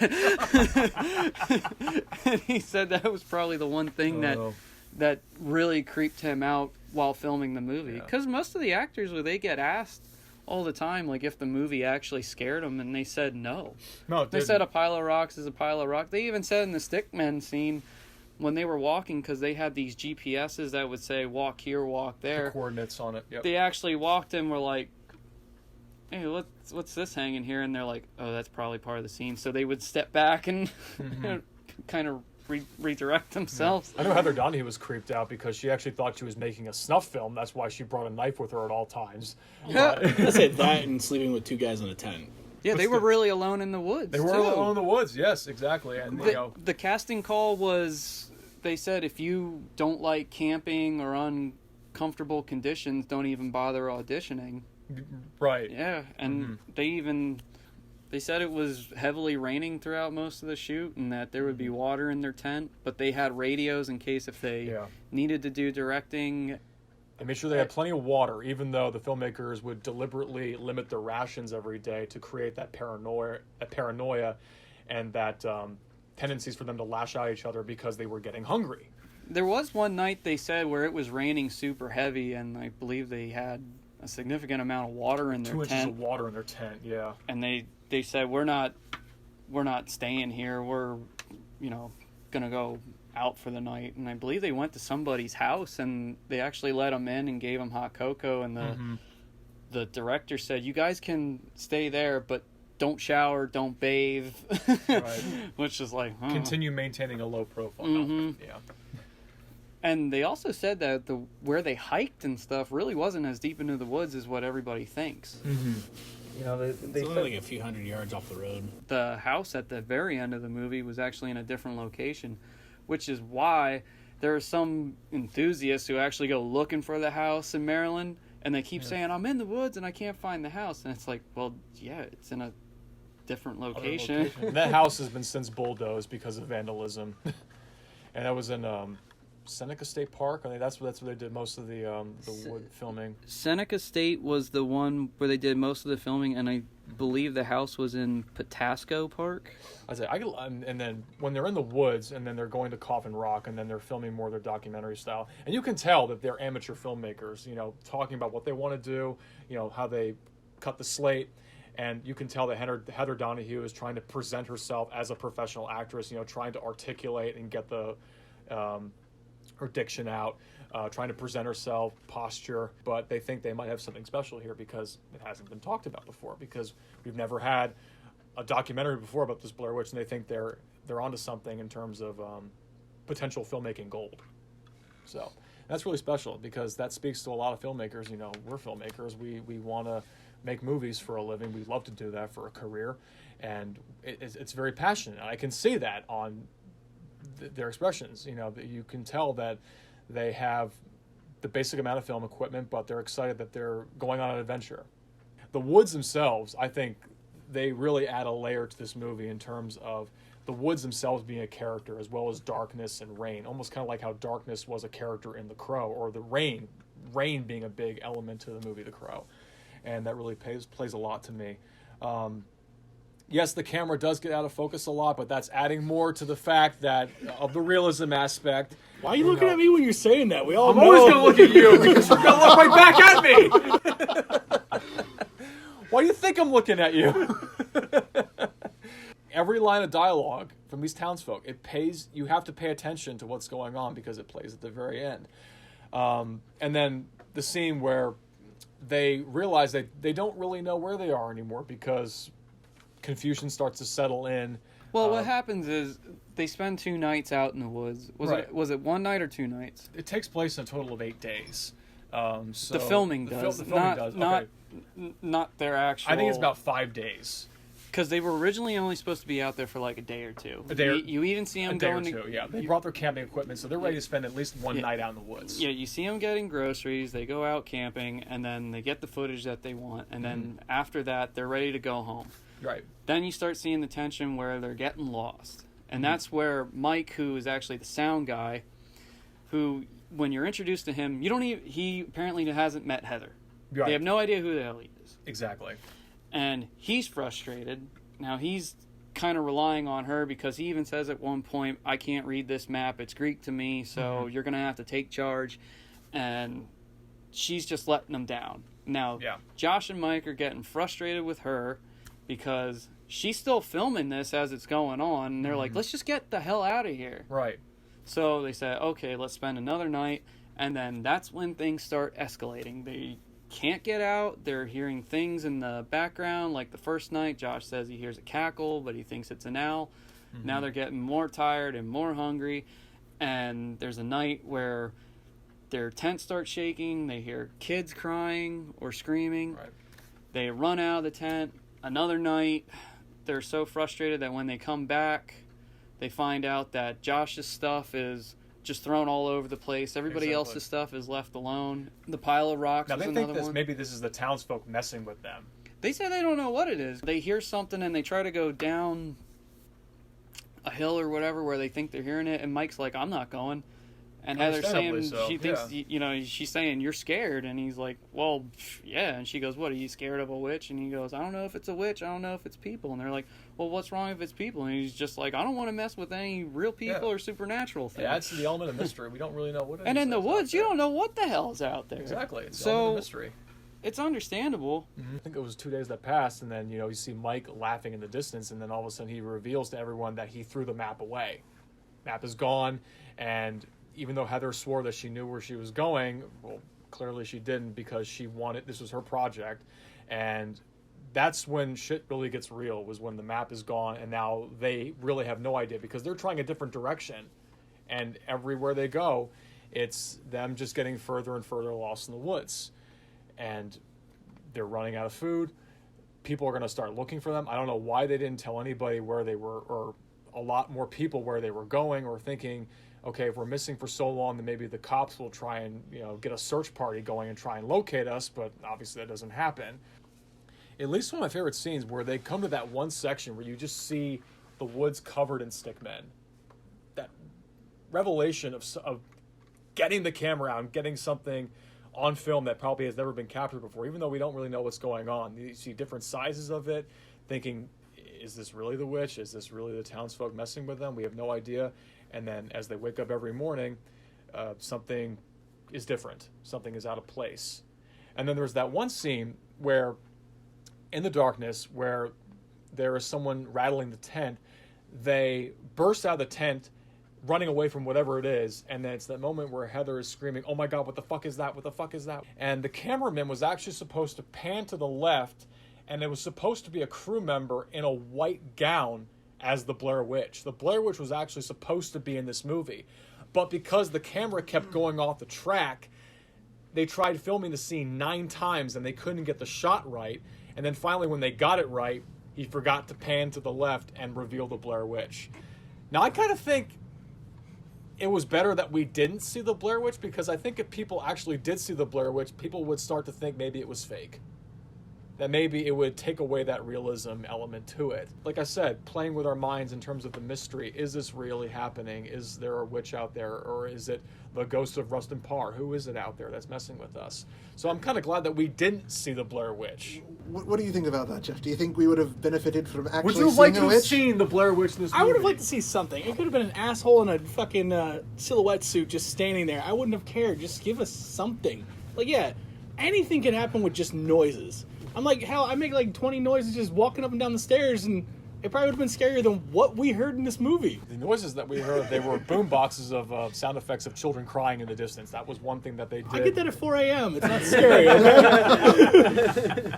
And he said that was probably the one thing that really creeped him out while filming the movie. Because most of the actors, they get asked all the time, like, if the movie actually scared them, and they said no. No, it They didn't. said a pile of rocks is a pile of rock. They even said in the Stickmen scene when they were walking, because they had these GPSs that would say walk here, walk there. The coordinates on it. Yep. They actually walked and were like, hey, what's this hanging here? And they're like, oh, that's probably part of the scene. So they would step back and kind of redirect themselves. I know Heather Donahue was creeped out because she actually thought she was making a snuff film. That's why she brought a knife with her at all times. I say that and sleeping with 2 guys in a tent. Yeah, they were really alone in the woods. They were too. alone in the woods, yes, exactly. And The casting call was, they said, if you don't like camping or uncomfortable conditions, don't even bother auditioning. right. Yeah, and they said it was heavily raining throughout most of the shoot and that there would be water in their tent, but they had radios in case if they needed to do directing. And make sure they had plenty of water, even though the filmmakers would deliberately limit their rations every day to create that paranoia and that tendencies for them to lash out at each other because they were getting hungry. There was one night, they said, where it was raining super heavy, and I believe they had a significant amount of water in their 2 tent. 2 inches of water in their tent, yeah. And they said, we're not staying here. We're, gonna go out for the night. And I believe they went to somebody's house and they actually let them in and gave them hot cocoa. And the director said, you guys can stay there, but don't shower, don't bathe. Right. Which is like, Continue maintaining a low profile. Yeah. And they also said that where they hiked and stuff really wasn't as deep into the woods as what everybody thinks. You know, they It's said, only like a few hundred yards off the road. The house at the very end of the movie was actually in a different location, which is why there are some enthusiasts who actually go looking for the house in Maryland, and they keep saying, I'm in the woods and I can't find the house. And it's like, well, yeah, it's in a different location. That house has been since bulldozed because of vandalism. And that was in Seneca State Park. I think that's where they did most of the wood filming. Seneca State was the one where they did most of the filming, and I believe the house was in Patasco Park. And then when they're in the woods, and then they're going to Coffin Rock, and then they're filming more of their documentary style, and you can tell that they're amateur filmmakers. Talking about what they want to do, how they cut the slate. And you can tell that Heather Donahue is trying to present herself as a professional actress, trying to articulate and get the her diction out, trying to present herself, posture, but they think they might have something special here because it hasn't been talked about before, because we've never had a documentary before about this Blair Witch, and they think they're onto something in terms of potential filmmaking gold. So that's really special because that speaks to a lot of filmmakers. We're filmmakers. We want to make movies for a living. We love to do that for a career, and it's very passionate. And I can see that on their expressions. You can tell that they have the basic amount of film equipment, but they're excited that they're going on an adventure. The woods themselves, I think they really add a layer to this movie in terms of the woods themselves being a character, as well as darkness and rain, almost kind of like how darkness was a character in The Crow, or the rain being a big element to the movie The Crow. And that really plays a lot to me. Yes, the camera does get out of focus a lot, but that's adding more to the fact that of the realism aspect. Why are you looking at me when you're saying that? We all I'm know. always going to look at you because you're going to look right back at me. Why do you think I'm looking at you? Every line of dialogue from these townsfolk, you have to pay attention to what's going on because it plays at the very end. And then the scene where they realize that they don't really know where they are anymore because confusion starts to settle in. Well, what happens is they spend 2 nights out in the woods. Was it 1 night or 2 nights? It takes place in a total of 8 days. So the filming does. The filming does. Okay. Not their actual. I think it's about 5 days. Because they were originally only supposed to be out there for like a day or two. You even see them going to. Yeah, they brought their camping equipment, so they're ready to spend at least one night out in the woods. Yeah, you see them getting groceries, they go out camping, and then they get the footage that they want, and then after that, they're ready to go home. Right. Then you start seeing the tension where they're getting lost. And that's where Mike, who is actually the sound guy, who, when you're introduced to him, he apparently hasn't met Heather. Right. They have no idea who the hell he is. Exactly. And he's frustrated. Now he's kind of relying on her because he even says at one point, I can't read this map, it's Greek to me, so you're going to have to take charge. And she's just letting him down. Now, Josh and Mike are getting frustrated with her because she's still filming this as it's going on. And they're like, let's just get the hell out of here. Right. So they said, okay, let's spend another night. And then that's when things start escalating. They can't get out. They're hearing things in the background. Like the first night, Josh says he hears a cackle, but he thinks it's an owl. Mm-hmm. Now they're getting more tired and more hungry. And there's a night where their tent starts shaking. They hear kids crying or screaming. Right. They run out of the tent. Another night, they're so frustrated that when they come back, they find out that Josh's stuff is just thrown all over the place. Everybody else's stuff is left alone. The pile of rocks is another one. Maybe this is the townsfolk messing with them. They say they don't know what it is. They hear something and they try to go down a hill or whatever where they think they're hearing it, and Mike's like, I'm not going. And Heather's saying, she thinks, she's saying, you're scared. And he's like, well, yeah. And she goes, what, are you scared of a witch? And he goes, I don't know if it's a witch. I don't know if it's people. And they're like, well, what's wrong if it's people? And he's just like, I don't want to mess with any real people or supernatural things. It adds to the element of mystery. We don't really know what it is. And in the woods, you don't know what the hell's out there. Exactly. It's the element of mystery. It's understandable. Mm-hmm. I think it was 2 days that passed, and then, you see Mike laughing in the distance, and then all of a sudden he reveals to everyone that he threw the map away. Map is gone, and even though Heather swore that she knew where she was going, well, clearly she didn't, because this was her project. And that's when shit really gets real, was when the map is gone, and now they really have no idea, because they're trying a different direction. And everywhere they go, it's them just getting further and further lost in the woods. And they're running out of food. People are going to start looking for them. I don't know why they didn't tell anybody where they were, or a lot more people where they were going, or thinking, okay, if we're missing for so long, then maybe the cops will try and, get a search party going and try and locate us, but obviously that doesn't happen. At least one of my favorite scenes where they come to that one section where you just see the woods covered in stickmen. That revelation of getting the camera out and getting something on film that probably has never been captured before, even though we don't really know what's going on. You see different sizes of it, thinking, is this really the witch? Is this really the townsfolk messing with them? We have no idea. And then as they wake up every morning, something is different. Something is out of place. And then there's that one scene where, in the darkness, where there is someone rattling the tent. They burst out of the tent, running away from whatever it is, and then it's that moment where Heather is screaming, oh my god, what the fuck is that? What the fuck is that? And the cameraman was actually supposed to pan to the left, and it was supposed to be a crew member in a white gown as the Blair Witch. The Blair Witch was actually supposed to be in this movie. But because the camera kept going off the track, they tried filming the scene 9 times and they couldn't get the shot right. And then finally when they got it right, he forgot to pan to the left and reveal the Blair Witch. Now I kind of think it was better that we didn't see the Blair Witch, because I think if people actually did see the Blair Witch, people would start to think maybe it was fake. That maybe it would take away that realism element to it. Like I said, playing with our minds in terms of the mystery. Is this really happening? Is there a witch out there? Or is it the ghost of Rustin Parr? Who is it out there that's messing with us? So I'm kind of glad that we didn't see the Blair Witch. What do you think about that, Jeff? Do you think we would have benefited from actually would you seeing like a to witch? have seen the Blair Witch in this movie? I would have liked to see something. It could have been an asshole in a fucking silhouette suit just standing there. I wouldn't have cared. Just give us something. Like, yeah, anything can happen with just noises. I'm like, hell, I make like 20 noises just walking up and down the stairs, and it probably would have been scarier than what we heard in this movie. The noises that we heard, they were boom boxes of sound effects of children crying in the distance. That was one thing that they did. I get that at 4 a.m. It's not scary, okay?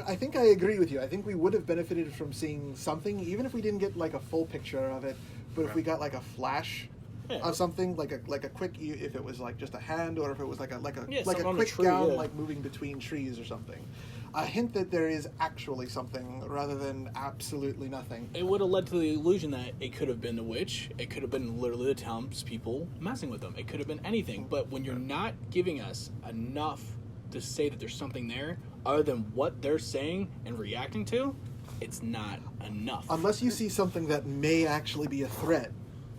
I think I agree with you. I think we would have benefited from seeing something, even if we didn't get like a full picture of it, but if we got like a flash of something, like a quick, if it was like just a hand, or if it was like a quick tree, gown, like moving between trees or something. A hint that there is actually something rather than absolutely nothing. It would have led to the illusion that it could have been the witch. It could have been literally the townspeople messing with them. It could have been anything. But when you're not giving us enough to say that there's something there, other than what they're saying and reacting to, it's not enough. Unless you see something that may actually be a threat.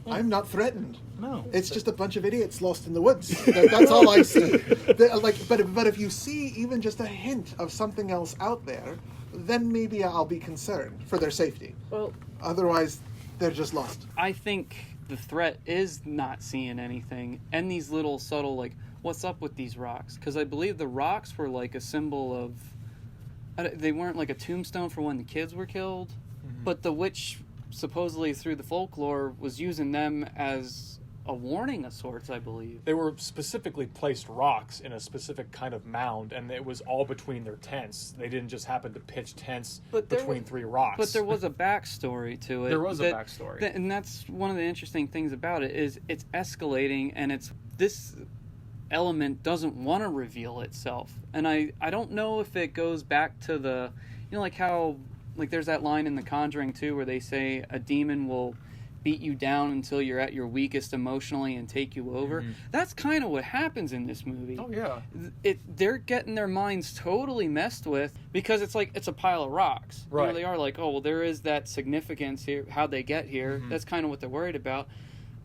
I'm not threatened. No. It's just a bunch of idiots lost in the woods. That's all I see. But if you see even just a hint of something else out there, then maybe I'll be concerned for their safety. Well, otherwise, they're just lost. I think the threat is not seeing anything, and these little subtle, like, what's up with these rocks? Because I believe the rocks were like a symbol of, they weren't like a tombstone for when the kids were killed, but the witch supposedly through the folklore was using them as a warning of sorts, I believe. They were specifically placed rocks in a specific kind of mound, and it was all between their tents. They didn't just happen to pitch tents between three rocks. But there was a backstory to it. There was a backstory. And that's one of the interesting things about it, is it's escalating, and it's this element doesn't want to reveal itself. And I don't know if it goes back to the, like how, like there's that line in The Conjuring 2 where they say a demon will beat you down until you're at your weakest emotionally and take you over. Mm-hmm. That's kind of what happens in this movie. Oh, yeah. They're getting their minds totally messed with because it's like it's a pile of rocks. Right. They are like, oh, well, there is that significance here, how they get here. Mm-hmm. That's kind of what they're worried about.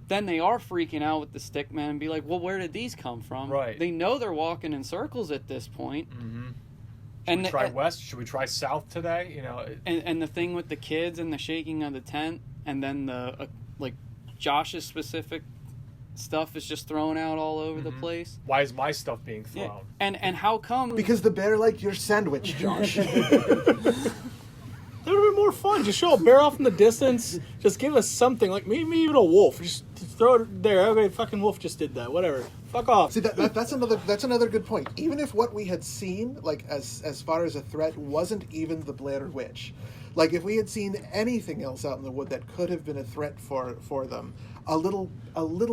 Then they are freaking out with the stick man and be like, well, where did these come from? Right. They know they're walking in circles at this point. Mm-hmm. Should we try west? Should we try south today? And the thing with the kids and the shaking of the tent, and then the like Josh's specific stuff is just thrown out all over the place. Why is my stuff being thrown? Yeah. And how come? Because the bear liked your sandwich, Josh. That would have been more fun. Just show a bear off in the distance. Just give us something. Like maybe even a wolf. Just throw it there. Okay, fucking wolf just did that. Whatever. Fuck off. See, that's another good point. Even if what we had seen, like as far as a threat, wasn't even the Blair Witch. Like if we had seen anything else out in the wood that could have been a threat for them, a little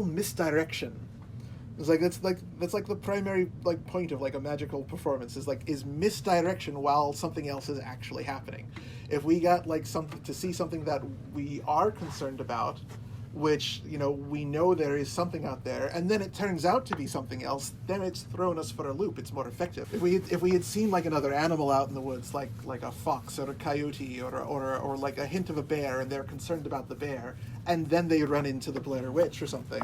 misdirection. It's like that's like the primary like point of like a magical performance is misdirection while something else is actually happening. If we got like something to see something that we are concerned about, which we know there is something out there, and then it turns out to be something else, then it's thrown us for a loop. It's more effective. If we had seen like another animal out in the woods, like a fox or a coyote or like a hint of a bear, and they're concerned about the bear, and then they run into the Blair Witch or something,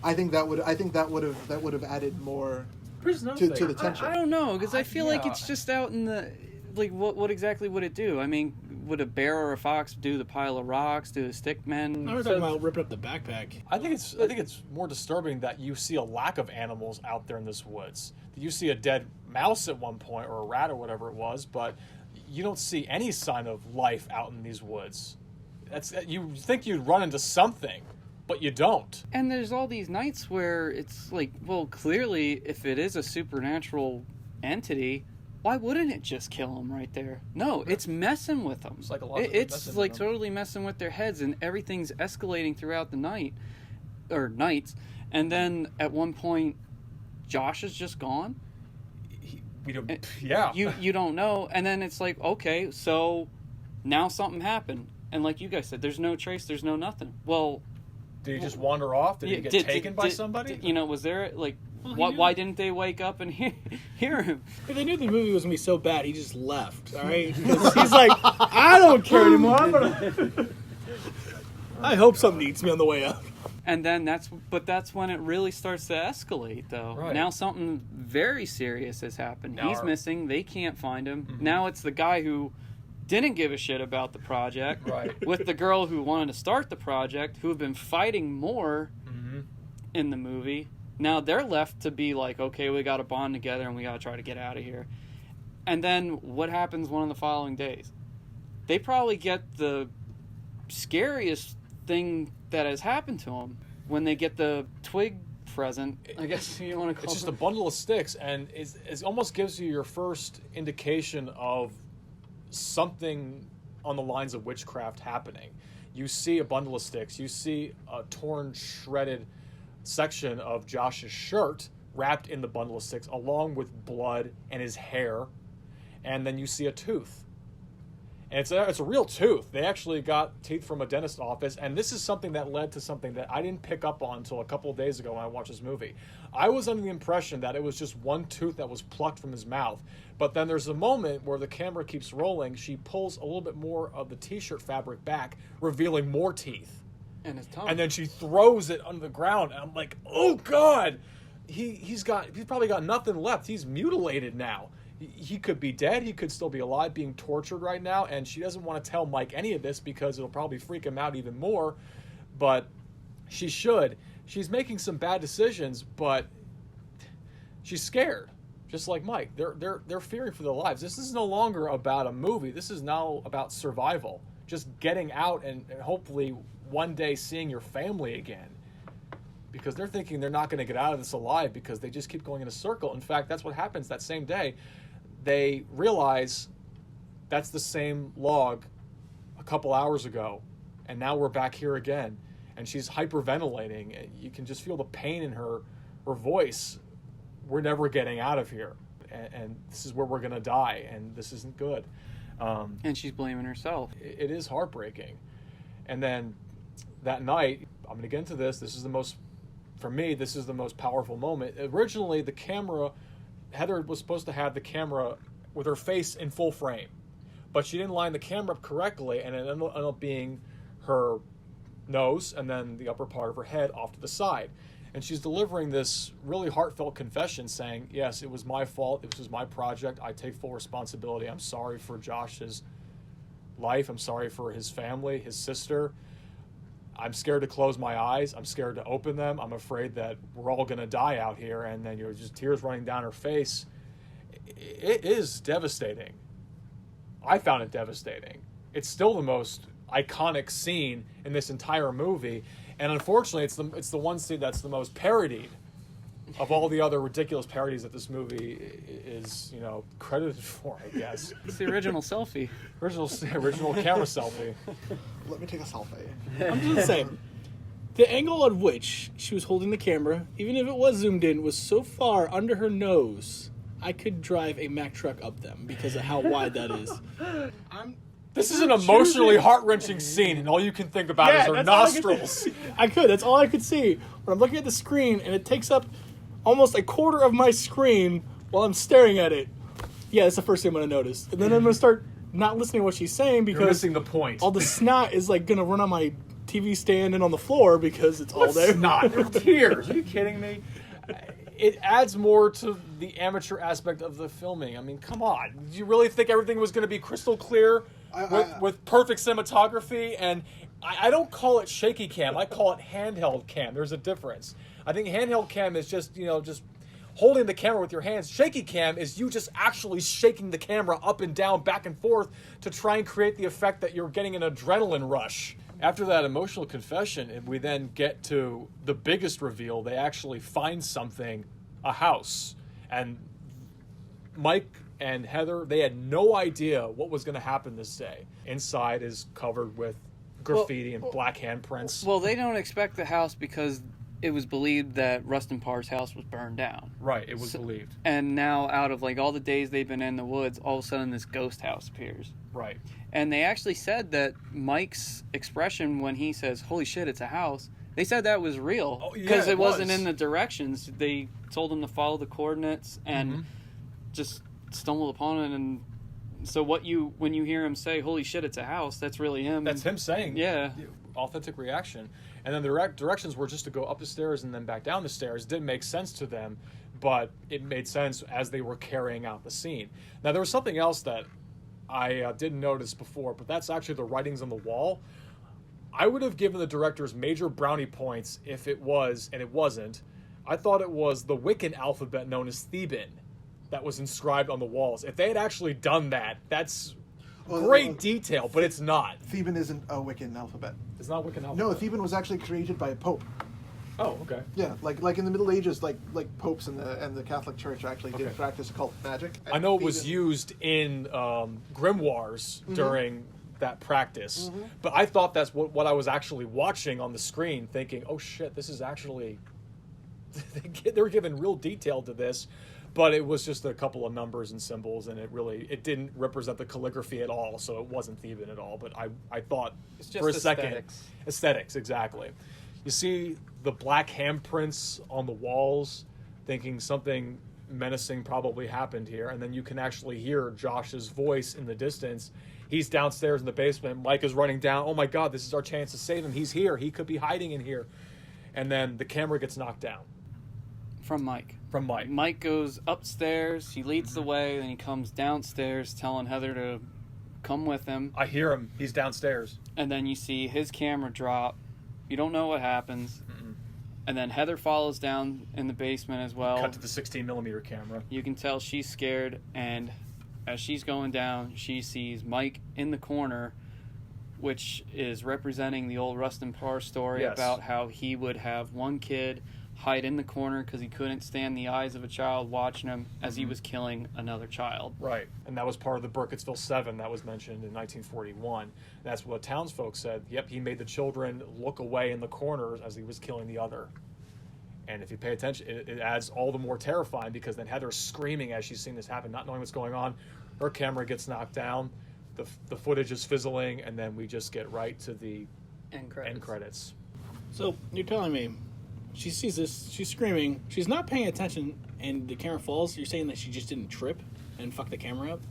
I think that would have added more to the tension. I don't know, because I feel like it's just out in the like what exactly would it do? I mean, would a bear or a fox do the pile of rocks, do the stick men? No, we're talking about ripping up the backpack. I think it's more disturbing that you see a lack of animals out there in this woods. You see a dead mouse at one point, or a rat or whatever it was, but you don't see any sign of life out in these woods. You think you'd run into something, but you don't. And there's all these nights where it's like, well, clearly, if it is a supernatural entity, why wouldn't it just kill them right there? No, it's messing with them. It's like totally messing with their heads, and everything's escalating throughout the nights. And then at one point, Josh is just gone. We don't. Yeah. You don't know, and then it's like, okay, so now something happened, and like you guys said, there's no trace, there's no nothing. Well, did he just wander off? Did he get taken by somebody? Was there like? Why didn't they wake up and hear him? If they knew the movie was going to be so bad, he just left, all right? He's like, I don't care anymore. I hope something eats me on the way up. And then that's when it really starts to escalate, though. Right. Now something very serious has happened. He's missing. They can't find him. Mm-hmm. Now it's the guy who didn't give a shit about the project with the girl who wanted to start the project, who have been fighting more in the movie. Now they're left to be like, okay, we got to bond together and we got to try to get out of here. And then what happens one of the following days? They probably get the scariest thing that has happened to them when they get the twig present. I guess you want to call it. It's just a bundle of sticks, and it almost gives you your first indication of something on the lines of witchcraft happening. You see a bundle of sticks. You see a torn, shredded section of Josh's shirt wrapped in the bundle of sticks, along with blood and his hair, and then you see a tooth, and it's a real tooth. They actually got teeth from a dentist's office, and this is something that led to something that I didn't pick up on until a couple of days ago when I watched this movie. I was under the impression that it was just one tooth that was plucked from his mouth, but then there's a moment where the camera keeps rolling. She pulls a little bit more of the t-shirt fabric back, revealing more teeth. And his tongue. And then she throws it on the ground, and I'm like, oh God, he's probably got nothing left. He's mutilated now. He could be dead. He could still be alive, being tortured right now. And she doesn't want to tell Mike any of this because it'll probably freak him out even more. But she should. She's making some bad decisions, but she's scared, just like Mike. They're fearing for their lives. This is no longer about a movie. This is now about survival. just getting out and hopefully one day seeing your family again. Because they're thinking they're not going to get out of this alive because they just keep going in a circle. In fact, that's what happens that same day. They realize that's the same log a couple hours ago, and now we're back here again. And she's hyperventilating, and you can just feel the pain in her voice. We're never getting out of here, and this is where we're going to die, and this isn't good. And she's blaming herself. It is heartbreaking. And then that night, I'm going to get into this. For me, this is the most powerful moment. Originally, the camera, Heather was supposed to have the camera with her face in full frame, but she didn't line the camera up correctly, and it ended up being her nose and then the upper part of her head off to the side. And she's delivering this really heartfelt confession saying, yes, it was my fault. This was my project. I take full responsibility. I'm sorry for Josh's life. I'm sorry for his family, his sister. I'm scared to close my eyes. I'm scared to open them. I'm afraid that we're all going to die out here. And then you're just tears running down her face. It is devastating. I found it devastating. It's still the most iconic scene in this entire movie, and unfortunately it's the one scene that's the most parodied of all the other ridiculous parodies that this movie is, credited for, I guess. It's the original selfie. Original camera selfie. Let me take a selfie. I'm just saying, the angle at which she was holding the camera, even if it was zoomed in, was so far under her nose, I could drive a Mack truck up them because of how wide that is. This is an emotionally heart-wrenching scene, and all you can think about is her nostrils. That's all I could see. When I'm looking at the screen, and it takes up almost a quarter of my screen while I'm staring at it. Yeah, that's the first thing I'm going to notice. And then I'm going to start not listening to what she's saying because... You're missing the point. All the snot is going to run on my TV stand and on the floor because it's all there. Snot? They're tears. Are you kidding me? It adds more to the amateur aspect of the filming. I mean, come on. Did you really think everything was going to be crystal clear with perfect cinematography? And I don't call it shaky cam. I call it handheld cam. There's a difference. I think handheld cam is just holding the camera with your hands. Shaky cam is you just actually shaking the camera up and down, back and forth to try and create the effect that you're getting an adrenaline rush. After that emotional confession, we then get to the biggest reveal. They actually find something, a house. And Mike and Heather, they had no idea what was going to happen this day. Inside is covered with graffiti and black handprints. Well, they don't expect the house because it was believed that Rustin Parr's house was burned down. Right, it was believed. And now, out of all the days they've been in the woods, all of a sudden this ghost house appears. Right. And they actually said that Mike's expression when he says, "Holy shit, it's a house," they said that was real because it wasn't in the directions. They told him to follow the coordinates and just stumbled upon it. And so when you hear him say, "Holy shit, it's a house," that's really him. That's him saying, yeah, authentic reaction. And then the directions were just to go up the stairs and then back down the stairs. It didn't make sense to them, but it made sense as they were carrying out the scene. Now, there was something else that I didn't notice before, but that's actually the writings on the wall. I would have given the directors major brownie points if it was, and it wasn't. I thought it was the Wiccan alphabet known as Theban that was inscribed on the walls. If they had actually done that, that's great detail, but it's not. Theban isn't a Wiccan alphabet. It's not Wiccan alphabet. No, Theban was actually created by a pope. Oh, okay. Yeah, like in the Middle Ages, like popes and the Catholic Church actually did practice occult magic. I know it was used in grimoires during that practice, but I thought that's what I was actually watching on the screen, thinking, "Oh shit, this is actually." They were giving real detail to this, but it was just a couple of numbers and symbols, and it didn't represent the calligraphy at all, so it wasn't Theban at all. But I thought it's just for a aesthetics. second, aesthetics exactly. You see the black handprints on the walls, thinking something menacing probably happened here, and then you can actually hear Josh's voice in the distance. He's downstairs in the basement. Mike is running down. Oh my God, this is our chance to save him. He's here. He could be hiding in here. And then the camera gets knocked down. From Mike. Mike goes upstairs. He leads the way. Then he comes downstairs telling Heather to come with him. I hear him. He's downstairs. And then you see his camera drop. You don't know what happens. And then Heather follows down in the basement as well. Cut to the 16mm camera. You can tell she's scared, and as she's going down, she sees Mike in the corner which is representing the old Rustin Parr story Yes. about how he would have one kid hide in the corner because he couldn't stand the eyes of a child watching him as he was killing another child. Right, and that was part of the Burkittsville 7 that was mentioned in 1941. That's what townsfolk said. Yep, he made the children look away in the corners as he was killing the other. And if you pay attention, it adds all the more terrifying, because then Heather's screaming as she's seeing this happen, not knowing what's going on. Her camera gets knocked down, the footage is fizzling, and then we just get right to the End credits. So you're telling me she sees this, she's screaming, she's not paying attention, and the camera falls. You're saying that she just didn't trip and fuck the camera up?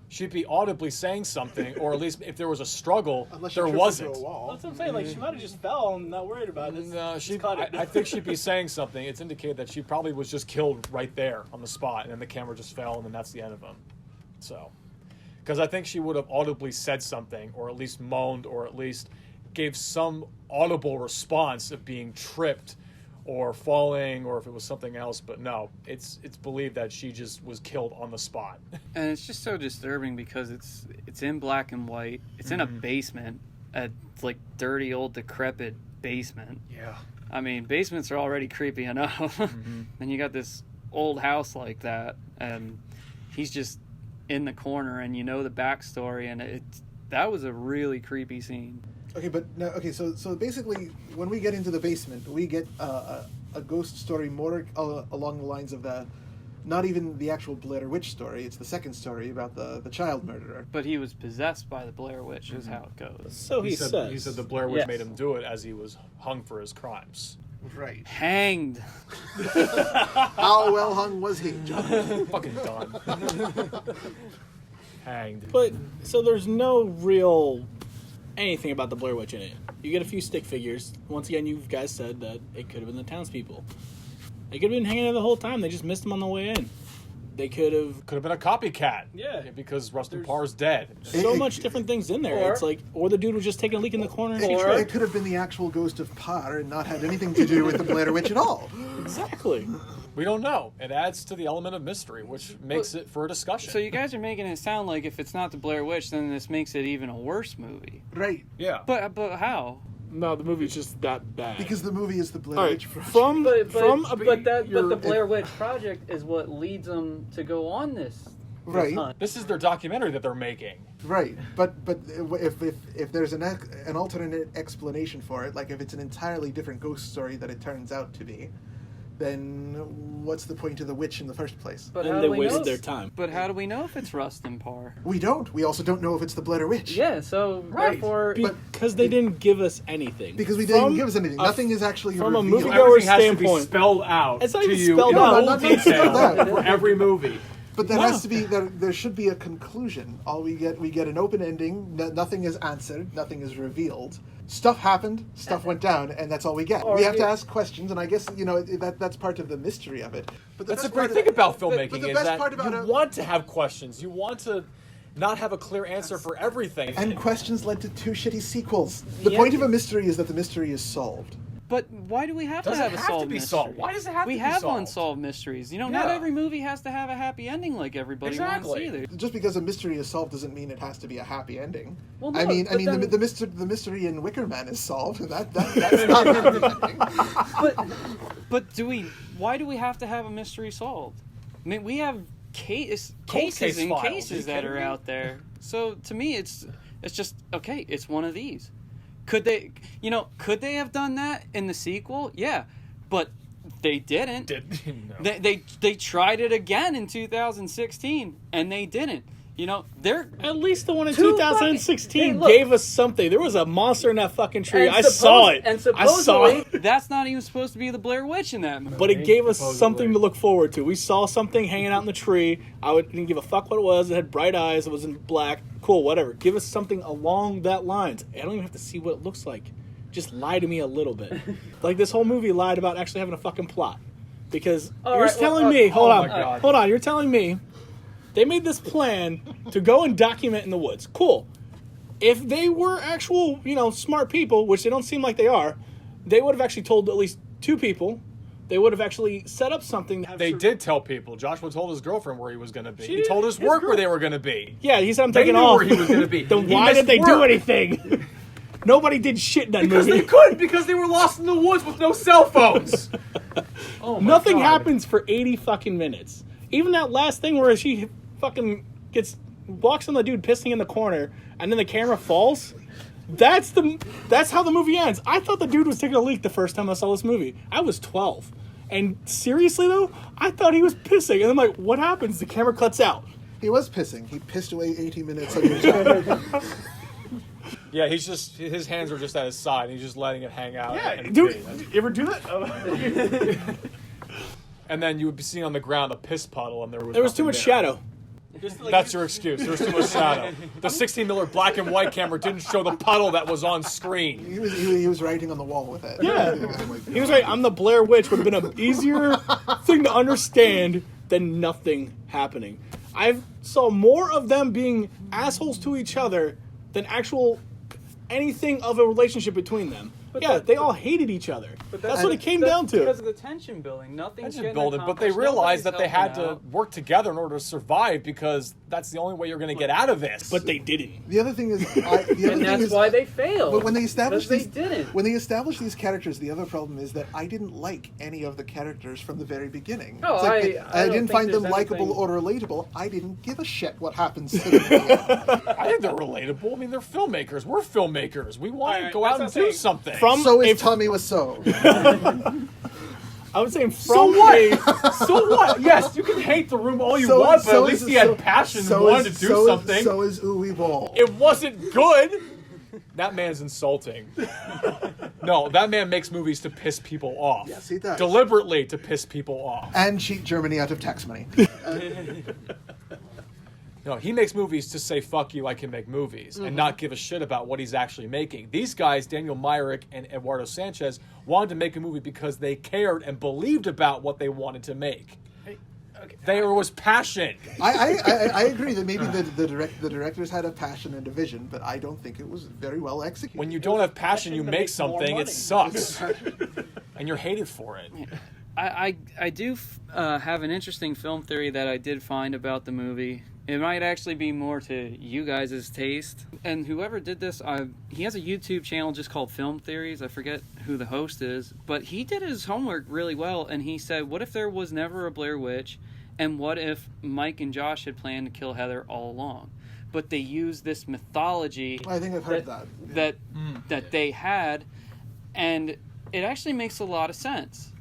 She'd be audibly saying something, or at least if there was a struggle, Unless there you wasn't. A wall. That's what I'm saying. Like, she might have just fell and not worried about it. No, Just caught it. I think she'd be saying something. It's indicated that she probably was just killed right there on the spot, and then the camera just fell, and then that's the end of him. So, because I think she would have audibly said something, or at least moaned, or at least gave some audible response of being tripped or falling, or if it was something else. But no, it's believed that she just was killed on the spot. And it's just so disturbing because it's in black and white. It's in a basement, a like dirty old decrepit basement. Yeah. I mean, basements are already creepy enough. And you got this old house like that, and he's just in the corner, and you know the backstory, and that was a really creepy scene. Okay, but no, okay. So basically, when we get into the basement, we get a ghost story more along the lines of the, not even the actual Blair Witch story. It's the second story about the child murderer. But he was possessed by the Blair Witch, is how it goes. So he says. He said the Blair Witch Yes. made him do it as he was hung for his crimes. Right. Hanged. How well hung was he, John? Fucking done. Hanged. But, so there's no real anything about the Blair Witch in it. You get a few stick figures. Once again, you guys said that it could have been the townspeople. They could have been hanging there the whole time. They just missed them on the way in. They could have... Could have been a copycat. Yeah. Because Rustin Parr's dead. So much different things in there. Or- It's like, or the dude was just taking a leak in the corner. It could have been the actual ghost of Parr and not had anything to do with the Blair Witch at all. Exactly. We don't know. It adds to the element of mystery, which makes it for a discussion. So you guys are making it sound like if it's not the Blair Witch, then this makes it even a worse movie. Right. yeah. But how? No, the movie's just that bad. Because the movie is the Blair All right, Witch Project. But your- the Blair Witch Project is what leads them to go on this Right. hunt. This is their documentary that they're making. Right, but if there's an alternate explanation for it, like if it's an entirely different ghost story that it turns out to be, then what's the point of the witch in the first place? But how and do they we wasted know? their time. But how do we know if it's Rustin Parr? We don't. We also don't know if it's the Blair Witch. Yeah, so Right. therefore, Because they didn't give us anything. Because we didn't From give us anything. a- Nothing is actually from a revealed. moviegoer Everything has to be standpoint. spelled out It's not to even you spelled in out. Not full even spelled detail out. for every movie. But there No. has to be there should be a conclusion. All we get an open ending. Nothing is answered. Nothing is revealed. Stuff happened. Stuff went down, and that's all we get. Or We have to you- ask questions, and I guess that's part of the mystery of it. But That's the best great part of thing it- about but filmmaking the is best that part about you it- want to have questions. You want to not have a clear answer for everything. And questions led to 2 shitty sequels. The Yeah. point of a mystery is that the mystery is solved. But why do we have Does to it have a have to solved be mystery? solved? Why does it have we to be have solved? unsolved mysteries. You know, not Yeah. every movie has to have a happy ending like everybody wants Exactly. either. Just because a mystery is solved doesn't mean it has to be a happy ending. Well, I no, mean, but then- the mystery in Wicker Man is solved, and that's not a happy ending. But why do we have to have a mystery solved? I mean, we have cases case and files. Are cases you that kidding are me? out there. So to me, it's just okay. It's one of these. Could they have done that in the sequel? Yeah, but they didn't. No. They tried it again in 2016, and they didn't. You know, they're At least the one in Two 2016 fucking- hey, look. gave us something. There was a monster in that fucking tree. And I saw suppos- it. and I saw it. supposedly- that's not even supposed to be the Blair Witch in that movie. But it gave us Supposedly. something to look forward to. We saw something hanging out in the tree. Didn't give a fuck what it was. It had bright eyes. It was in black. Cool, whatever. Give us something along that lines. I don't even have to see what it looks like. Just lie to me a little bit. Like this whole movie lied about actually having a fucking plot. Because All you're right, telling well, me, hold oh on, my God. hold on, you're telling me they made this plan to go and document in the woods. Cool. If they were actual, smart people, which they don't seem like they are, they would have actually told at least 2 people they would have actually set up something. They did tell people. Joshua told his girlfriend where he was going to be. He did? told his work where they were going to be. Yeah, he said, I'm They taking knew off. where he was going to be. Then He why missed did they do work. anything? Nobody did shit in that Because movie. they couldn't, because they were lost in the woods with no cell phones. Oh my Nothing God. happens for 80 fucking minutes. Even that last thing where she fucking walks on the dude pissing in the corner, and then the camera falls. That's how the movie ends. I thought the dude was taking a leak the first time I saw this movie. I was 12. And seriously though, I thought he was pissing. And I'm like, what happens? The camera cuts out. He was pissing. He pissed away 80 minutes of your time. Yeah, his hands were just at his side. He's just letting it hang out. Yeah, and dude, pee. you ever do that? And then you would be seeing on the ground a piss puddle, and there was There was too nothing much there. shadow. That's your excuse. There was too much shadow. The 16mm black and white camera didn't show the puddle that was on screen. He was writing on the wall with it. Yeah. Oh my He was God. right, I'm the Blair Witch would have been an easier thing to understand than nothing happening. I saw more of them being assholes to each other than actual anything of a relationship between them. They all hated each other. That's what it came down to. Because of the tension building. Nothing's getting But they accomplished. realized that Nobody's they had helping to out. work together in order to survive, because that's the only way you're going to get out of this. But they didn't. The other thing is, And that's why they failed. But when they established Because they didn't. when they established these characters, the other problem is that I didn't like any of the characters from the very beginning. No, It's like, I don't didn't think find them there's likable anything- or relatable. I didn't give a shit what happens to them. I think they're relatable. I mean, they're filmmakers. We're filmmakers. We want to Alright, go out and that's do what I'm saying. something. From So is if- Tommy Wiseau. I would say from So what? So what? Yes, you can hate the room all you want, but at least he had passion and wanted to do something. So is Uwe Boll. It wasn't good. That man's insulting. No, that man makes movies to piss people off. Yes, he does. Deliberately to piss people off. And cheat Germany out of tax money. No, he makes movies to say, fuck you, I can make movies, and not give a shit about what he's actually making. These guys, Daniel Myrick and Eduardo Sanchez, wanted to make a movie because they cared and believed about what they wanted to make. There was passion. I agree that maybe the directors had a passion and a vision, but I don't think it was very well executed. When you don't have passion, you to make make more something, money. it sucks. And you're hated for it. I do have an interesting film theory that I did find about the movie. It might actually be more to you guys' taste. And whoever did this, he has a YouTube channel just called Film Theories. I forget who the host is. But he did his homework really well, and he said, what if there was never a Blair Witch? And what if Mike and Josh had planned to kill Heather all along? But they used this mythology I think I've heard that. that they had, and it actually makes a lot of sense.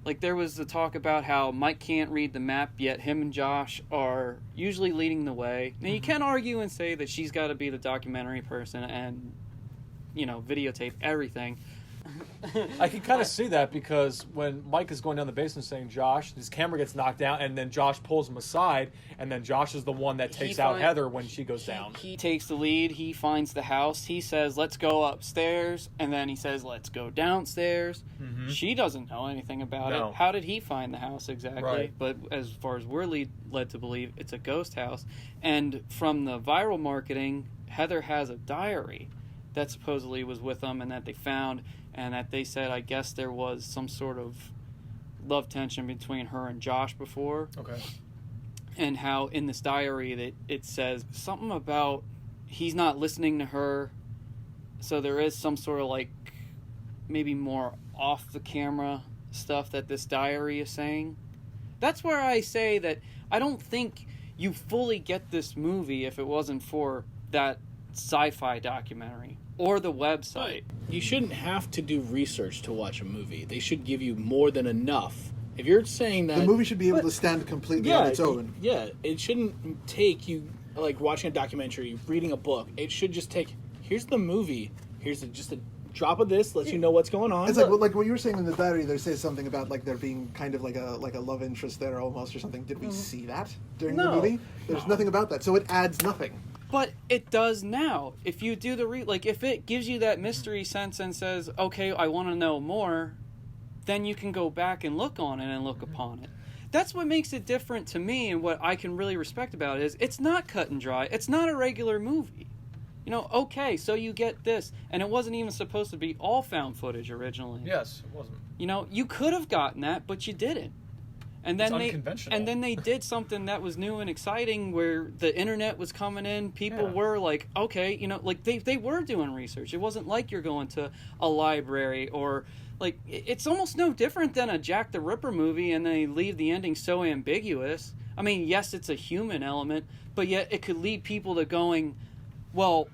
Like, there was the talk about how Mike can't read the map, yet him and Josh are usually leading the way. Now, you can argue and say that she's got to be the documentary person and, videotape everything. I can kind of see that, because when Mike is going down the basement saying Josh, his camera gets knocked down, and then Josh pulls him aside, and then Josh is the one that takes out Heather when she goes down. He takes the lead. He finds the house. He says, let's go upstairs. And then he says, let's go downstairs. Mm-hmm. She doesn't know anything about No. it. How did he find the house exactly? Right. But as far as we're led to believe, it's a ghost house. And from the viral marketing, Heather has a diary that supposedly was with them and that they found, and that they said, I guess there was some sort of love tension between her and Josh before. Okay. And how in this diary that it says something about he's not listening to her. So there is some sort of like maybe more off the camera stuff that this diary is saying. That's where I say that I don't think you fully get this movie if it wasn't for that sci-fi documentary or the website. You shouldn't have to do research to watch a movie. They should give you more than enough. If you're saying that... The movie should be able to stand completely on its own. Yeah, it shouldn't take you, like, watching a documentary, reading a book. It should just take, here's the movie, here's just a drop of this, lets you know what's going on. It's like what you were saying in the diary. There says something about like there being kind of like a love interest there almost or something. Did we see that during the No. movie? There's nothing about that, so it adds nothing. But it does now. If you do the if it gives you that mystery sense and says, okay, I want to know more, then you can go back and look on it and look upon it. That's what makes it different to me, and what I can really respect about it is it's not cut and dry. It's not a regular movie. Okay, so you get this. And it wasn't even supposed to be all found footage originally. Yes, it wasn't. You know, you could have gotten that, but you didn't. And then they did something that was new and exciting, where the internet was coming in. People were like, okay, you know, like they were doing research. It wasn't like you're going to a library, or like, it's almost no different than a Jack the Ripper movie, and they leave the ending so ambiguous. I mean, yes, it's a human element, but yet it could lead people to going, well,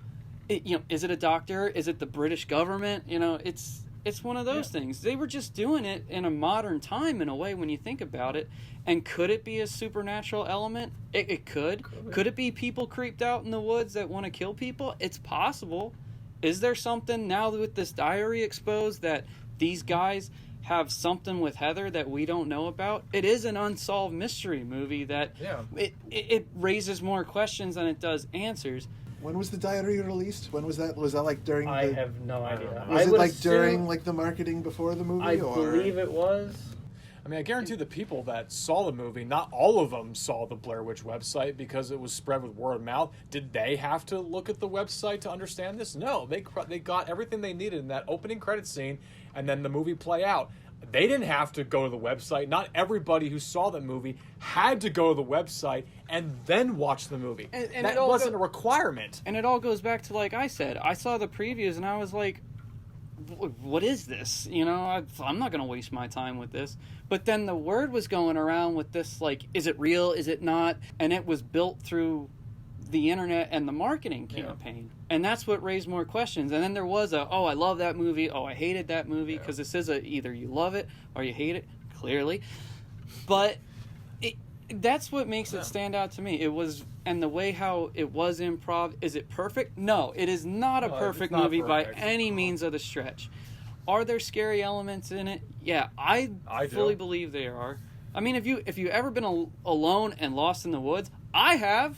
you know, is it a doctor? Is it the British government? You know, it's one of those things. They were just doing it in a modern time, in a way, when you think about it. And could it be a supernatural element? It could. Could it be people creeped out in the woods that want to kill people? It's possible. Is there something now with this diary exposed that these guys have something with Heather that we don't know about? It is an unsolved mystery movie that it raises more questions than it does answers. When was the diary released? When was that? Was that like during? I have no idea. Was it like during like the marketing before the movie? I believe it was. I mean, I guarantee the people that saw the movie, not all of them saw the Blair Witch website because it was spread with word of mouth. Did they have to look at the website to understand this? No, they got everything they needed in that opening credit scene, and then the movie play out. They didn't have to go to the website. Not everybody who saw the movie had to go to the website and then watch the movie. And that wasn't a requirement. And it all goes back to, like I said, I saw the previews and I was like, what is this? You know, I'm not going to waste my time with this. But then the word was going around with this, like, is it real? Is it not? And it was built through the internet and the marketing campaign. And that's what raised more questions. And then there was oh, I love that movie. Oh, I hated that movie. Because this is either you love it or you hate it, clearly. But that's what makes it stand out to me. It was, and the way how it was improv. Is it perfect? No, it is not a perfect movie by any means of the stretch. Are there scary elements in it? Yeah, I fully believe there are. I mean, if you ever been alone and lost in the woods, I have.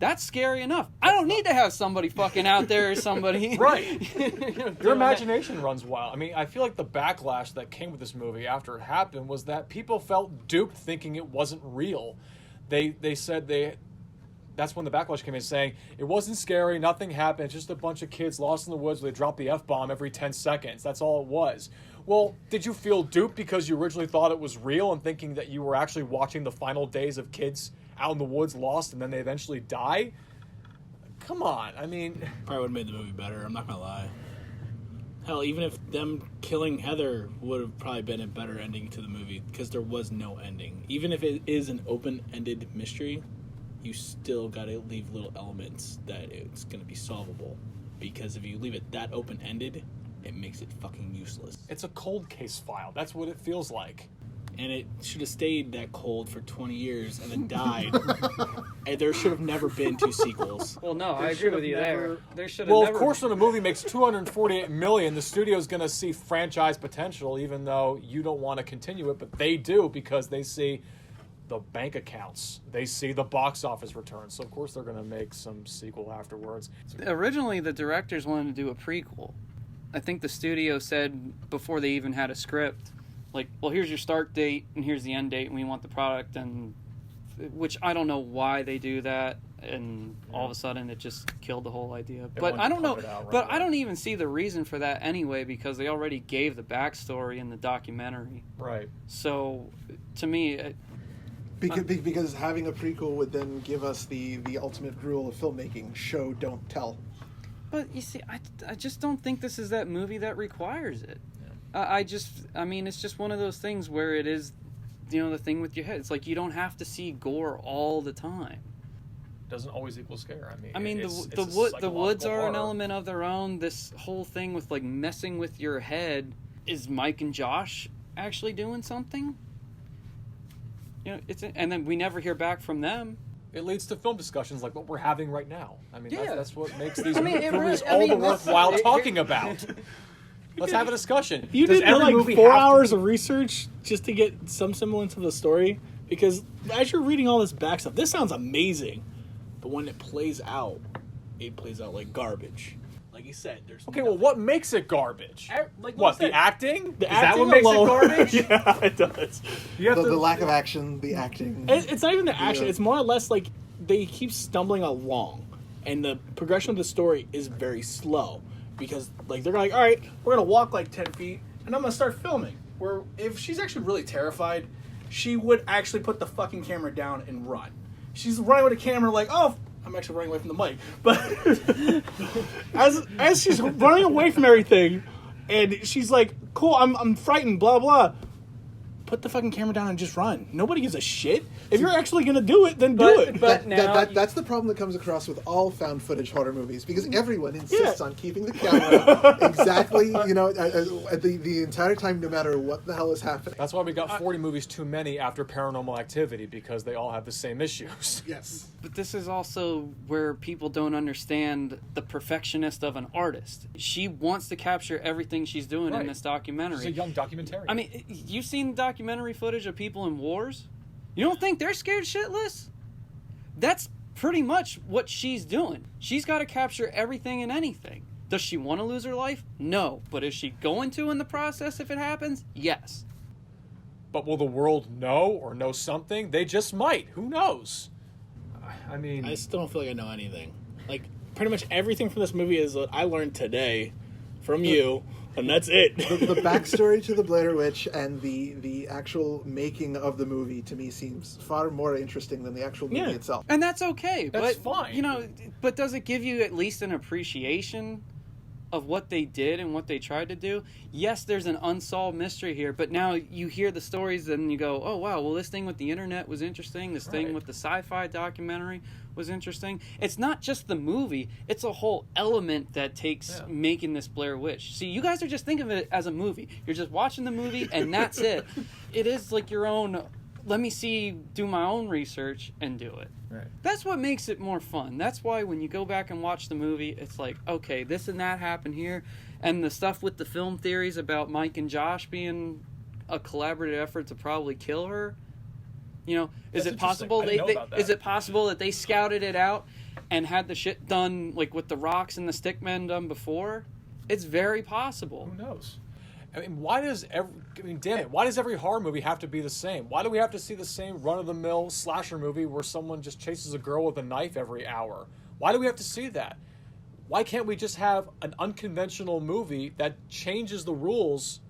That's scary enough. I don't need to have somebody fucking out there or somebody. Right. Your imagination runs wild. I mean, I feel like the backlash that came with this movie after it happened was that people felt duped thinking it wasn't real. They said that's when the backlash came in, saying it wasn't scary, nothing happened, it's just a bunch of kids lost in the woods where they drop the F-bomb every 10 seconds. That's all it was. Well, did you feel duped because you originally thought it was real and thinking that you were actually watching the final days of kids out in the woods lost and then they eventually die? Come on, I mean... Probably would have made the movie better, I'm not gonna lie. Hell, even if them killing Heather would have probably been a better ending to the movie, because there was no ending. Even if it is an open-ended mystery, you still gotta leave little elements that it's gonna be solvable. Because if you leave it that open-ended, it makes it fucking useless. It's a cold case file. That's what it feels like. And it should have stayed that cold for 20 years and then died. And there should have never been 2 sequels. Well, no, I agree with you there. There should have Well, never... of course, when a movie makes $248 million, the studio's going to see franchise potential, even though you don't want to continue it. But they do, because they see the bank accounts. They see the box office returns. So, of course, they're going to make some sequel afterwards. Originally, the directors wanted to do a prequel. I think the studio said, before they even had a script, like, well, here's your start date and here's the end date, and we want the product, and which I don't know why they do that, and all of a sudden it just killed the whole idea. But I don't know. But I don't even see the reason for that anyway, because they already gave the backstory in the documentary. Right. So, to me, because having a prequel would then give us the ultimate rule of filmmaking: show, don't tell. But you see, I just don't think this is that movie that requires it. I mean, it's just one of those things where it is, you know, the thing with your head. It's like you don't have to see gore all the time. Doesn't always equal scare. I mean, the woods are an element of their own. This whole thing with, like, messing with your head. Is Mike and Josh actually doing something? You know, and then we never hear back from them. It leads to film discussions like what we're having right now. I mean, that's what makes these movies all the worthwhile talking about. Let's have a discussion. You did like 4 hours of research just to get some semblance of the story? Because as you're reading all this back stuff, this sounds amazing. But when it plays out like garbage. Like you said, there's okay, well, what makes it garbage? Like, what, the acting? The Is acting that what makes alone. it garbage? Yeah, it does. You have The lack of action, the acting. It's not even the action. It's more or less like they keep stumbling along. And the progression of the story is very slow. Because, like, they're like, all right, we're going to walk like 10 feet, and I'm going to start filming. where if she's actually really terrified, she would actually put the fucking camera down and run. She's running with a camera like, oh, I'm actually running away from the mic. But as she's running away from everything, and she's like, cool, I'm frightened, blah, blah. Put the fucking camera down and just run. Nobody gives a shit. If you're actually going to do it, then do it. But now... That's the problem that comes across with all found footage horror movies, because everyone insists on keeping the camera exactly, the entire time, no matter what the hell is happening. That's why we got 40 movies too many after Paranormal Activity, because they all have the same issues. Yes. But this is also where people don't understand the perfectionist of an artist. She wants to capture everything she's doing in this documentary. She's a young documentarian. I mean, you've seen documentary footage of people in wars? You don't think they're scared shitless? That's pretty much what she's doing. She's got to capture everything and anything. Does she want to lose her life? No. But is she going to in the process if it happens? Yes. But will the world know or know something? They just might. Who knows? I mean... I still don't feel like I know anything. Like, pretty much everything from this movie is what I learned today from you, and that's it. The backstory to the Blair Witch and the actual making of the movie, to me, seems far more interesting than the actual movie itself. And that's okay. That's but, fine. But does it give you at least an appreciation of what they did and what they tried to do? Yes, there's an unsolved mystery here, but now you hear the stories and you go, oh wow, well this thing with the internet was interesting, this thing with the sci-fi documentary was interesting. It's not just the movie, it's a whole element that takes making this Blair Witch. See, you guys are just thinking of it as a movie. You're just watching the movie and that's it. It is like your own, let me do my own research and do it. Right. That's what makes it more fun. That's why when you go back and watch the movie, it's like, okay, this and that happened here. And the stuff with the film theories about Mike and Josh being a collaborative effort to probably kill her. Is it possible is it possible that they scouted it out and had the shit done like with the rocks and the stickmen done before? It's very possible. Who knows? I mean, why does every horror movie have to be the same? Why do we have to see the same run-of-the-mill slasher movie where someone just chases a girl with a knife every hour? Why do we have to see that? Why can't we just have an unconventional movie that changes the rules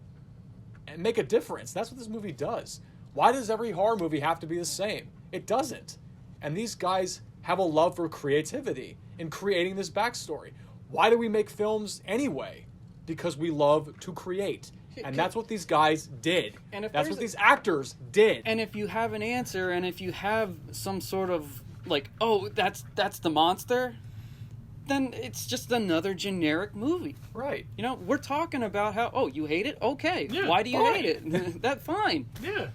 and make a difference? That's what this movie does. Why does every horror movie have to be the same? It doesn't. And these guys have a love for creativity in creating this backstory. Why do we make films anyway? Because we love to create. And that's what these guys did. And that's what these actors did. And if you have an answer, and if you have some sort of, like, oh, that's the monster, then it's just another generic movie. Right. We're talking about how, oh, you hate it? Okay. Yeah, why do you hate it? That's fine. Yeah.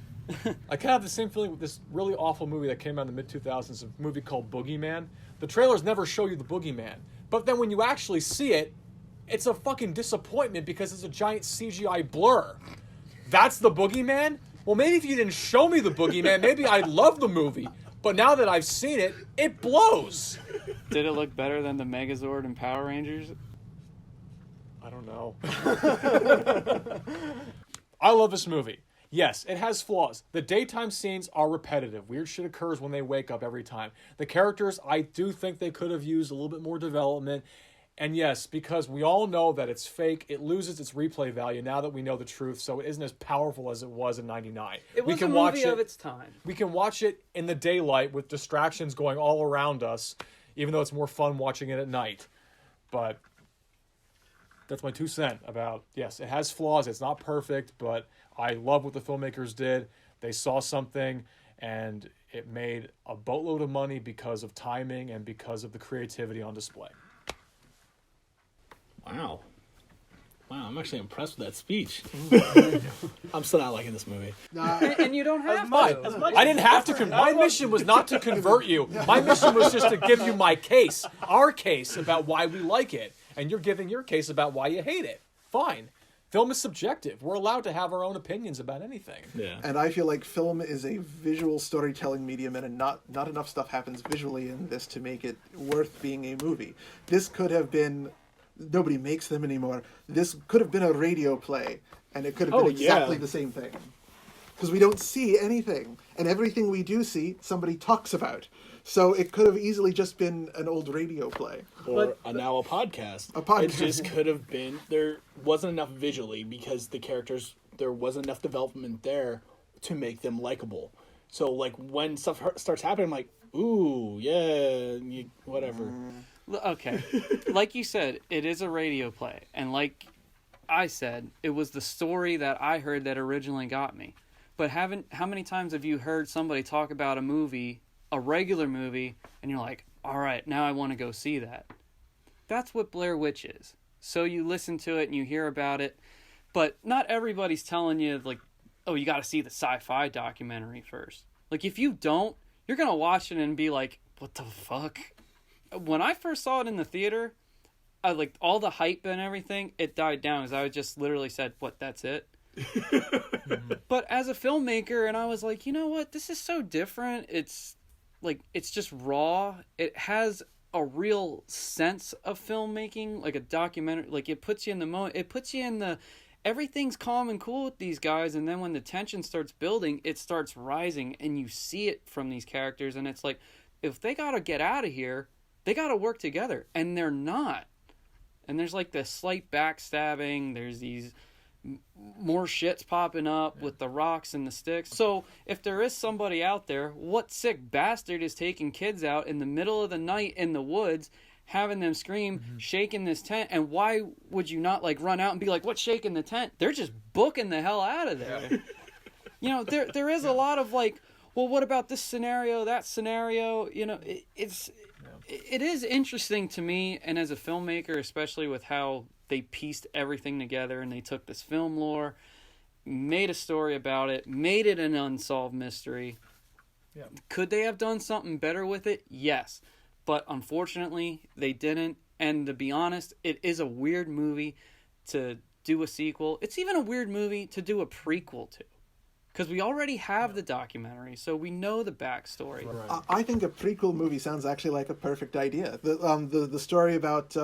I kind of have the same feeling with this really awful movie that came out in the mid-2000s, a movie called Boogeyman. The trailers never show you the Boogeyman. But then when you actually see it, it's a fucking disappointment because it's a giant CGI blur. That's the Boogeyman? Well, maybe if you didn't show me the Boogeyman, maybe I'd love the movie. But now that I've seen it, it blows. Did it look better than the Megazord and Power Rangers? I don't know. I love this movie. Yes, it has flaws. The daytime scenes are repetitive. Weird shit occurs when they wake up every time. The characters, I do think they could have used a little bit more development. And yes, because we all know that it's fake, it loses its replay value now that we know the truth, so it isn't as powerful as it was in 99. It was a movie of its time. We can watch it in the daylight with distractions going all around us, even though it's more fun watching it at night. But that's my 2 cents about, yes, it has flaws, it's not perfect, but I love what the filmmakers did. They saw something, and it made a boatload of money because of timing and because of the creativity on display. Wow, I'm actually impressed with that speech. I'm still not liking this movie. And you don't have to. I didn't have to. My mission was not to convert you. My mission was just to give you my case, our case about why we like it. And you're giving your case about why you hate it. Fine. Film is subjective. We're allowed to have our own opinions about anything. Yeah. And I feel like film is a visual storytelling medium, and not enough stuff happens visually in this to make it worth being a movie. This could have been... Nobody makes them anymore. This could have been a radio play, and it could have been exactly the same thing. Because we don't see anything, and everything we do see, somebody talks about. So it could have easily just been an old radio play. Or now a podcast. A podcast. It just could have been... There wasn't enough visually because the characters there wasn't enough development there to make them likable. So, like, when stuff starts happening, I'm like, ooh, yeah, whatever. Okay. Like you said, it is a radio play. And like I said, it was the story that I heard that originally got me. But how many times have you heard somebody talk about a movie, a regular movie, and you're like, all right, now I want to go see that? That's what Blair Witch is. So you listen to it and you hear about it, but not everybody's telling you, like, oh, you got to see the sci-fi documentary first. Like, if you don't, you're going to watch it and be like, what the fuck? When I first saw it in the theater, I like all the hype and everything, it died down because I just literally said, what, that's it? But as a filmmaker, and I was like, you know what? This is so different. It's like, it's just raw. It has a real sense of filmmaking, like a documentary. Like, it puts you in the moment. It puts you in the, everything's calm and cool with these guys, and then when the tension starts building, it starts rising, and you see it from these characters, and it's like, if they gotta get out of here, they gotta work together, and they're not. And there's like this slight backstabbing, there's these more shits popping up with the rocks and the sticks. So if there is somebody out there, what sick bastard is taking kids out in the middle of the night in the woods, having them scream, shaking this tent, and why would you not like run out and be like, what's shaking the tent? They're just booking the hell out of there. You know, there is a lot of like, well, what about this scenario, that scenario? You know, it is interesting to me, and as a filmmaker, especially with how they pieced everything together and they took this film lore, made a story about it, made it an unsolved mystery. Yeah. Could they have done something better with it? Yes. But unfortunately, they didn't. And to be honest, it is a weird movie to do a sequel. It's even a weird movie to do a prequel to. Because we already have the documentary, so we know the backstory. Right. I think a prequel movie sounds actually like a perfect idea. The story about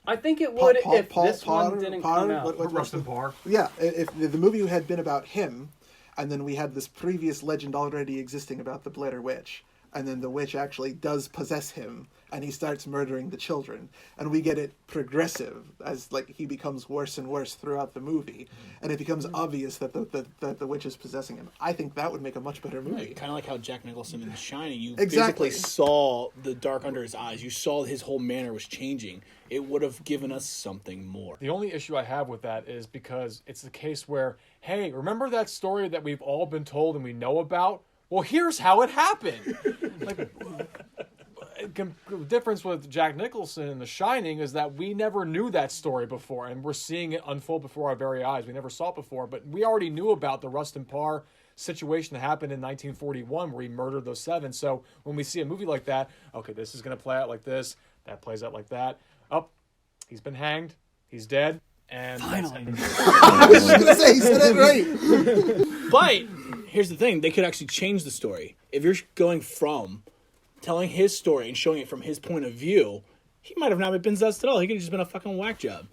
I think it would if this one Potter- didn't Potter- come out. what- Rustin Parr. Yeah, if the movie had been about him, and then we had this previous legend already existing about the Blair Witch, and then the witch actually does possess him, and he starts murdering the children, and we get it progressive as like he becomes worse and worse throughout the movie, and it becomes obvious that the witch is possessing him. I think that would make a much better movie. Kind of like how Jack Nicholson in The Shining, you Exactly. basically saw the dark under his eyes. You saw his whole manner was changing. It would have given us something more. The only issue I have with that is because it's the case where, hey, remember that story that we've all been told and we know about? Well, here's how it happened. Like, the difference with Jack Nicholson in The Shining is that we never knew that story before, and we're seeing it unfold before our very eyes. We never saw it before, but we already knew about the Rustin Parr situation that happened in 1941 where he murdered those 7. So when we see a movie like that, okay, this is going to play out like this, that plays out like that. Oh, he's been hanged, he's dead, and Finally. I was just gonna say he said it right. But here's the thing: they could actually change the story. If you're going from telling his story and showing it from his point of view, he might have not been possessed at all. He could have just been a fucking whack job,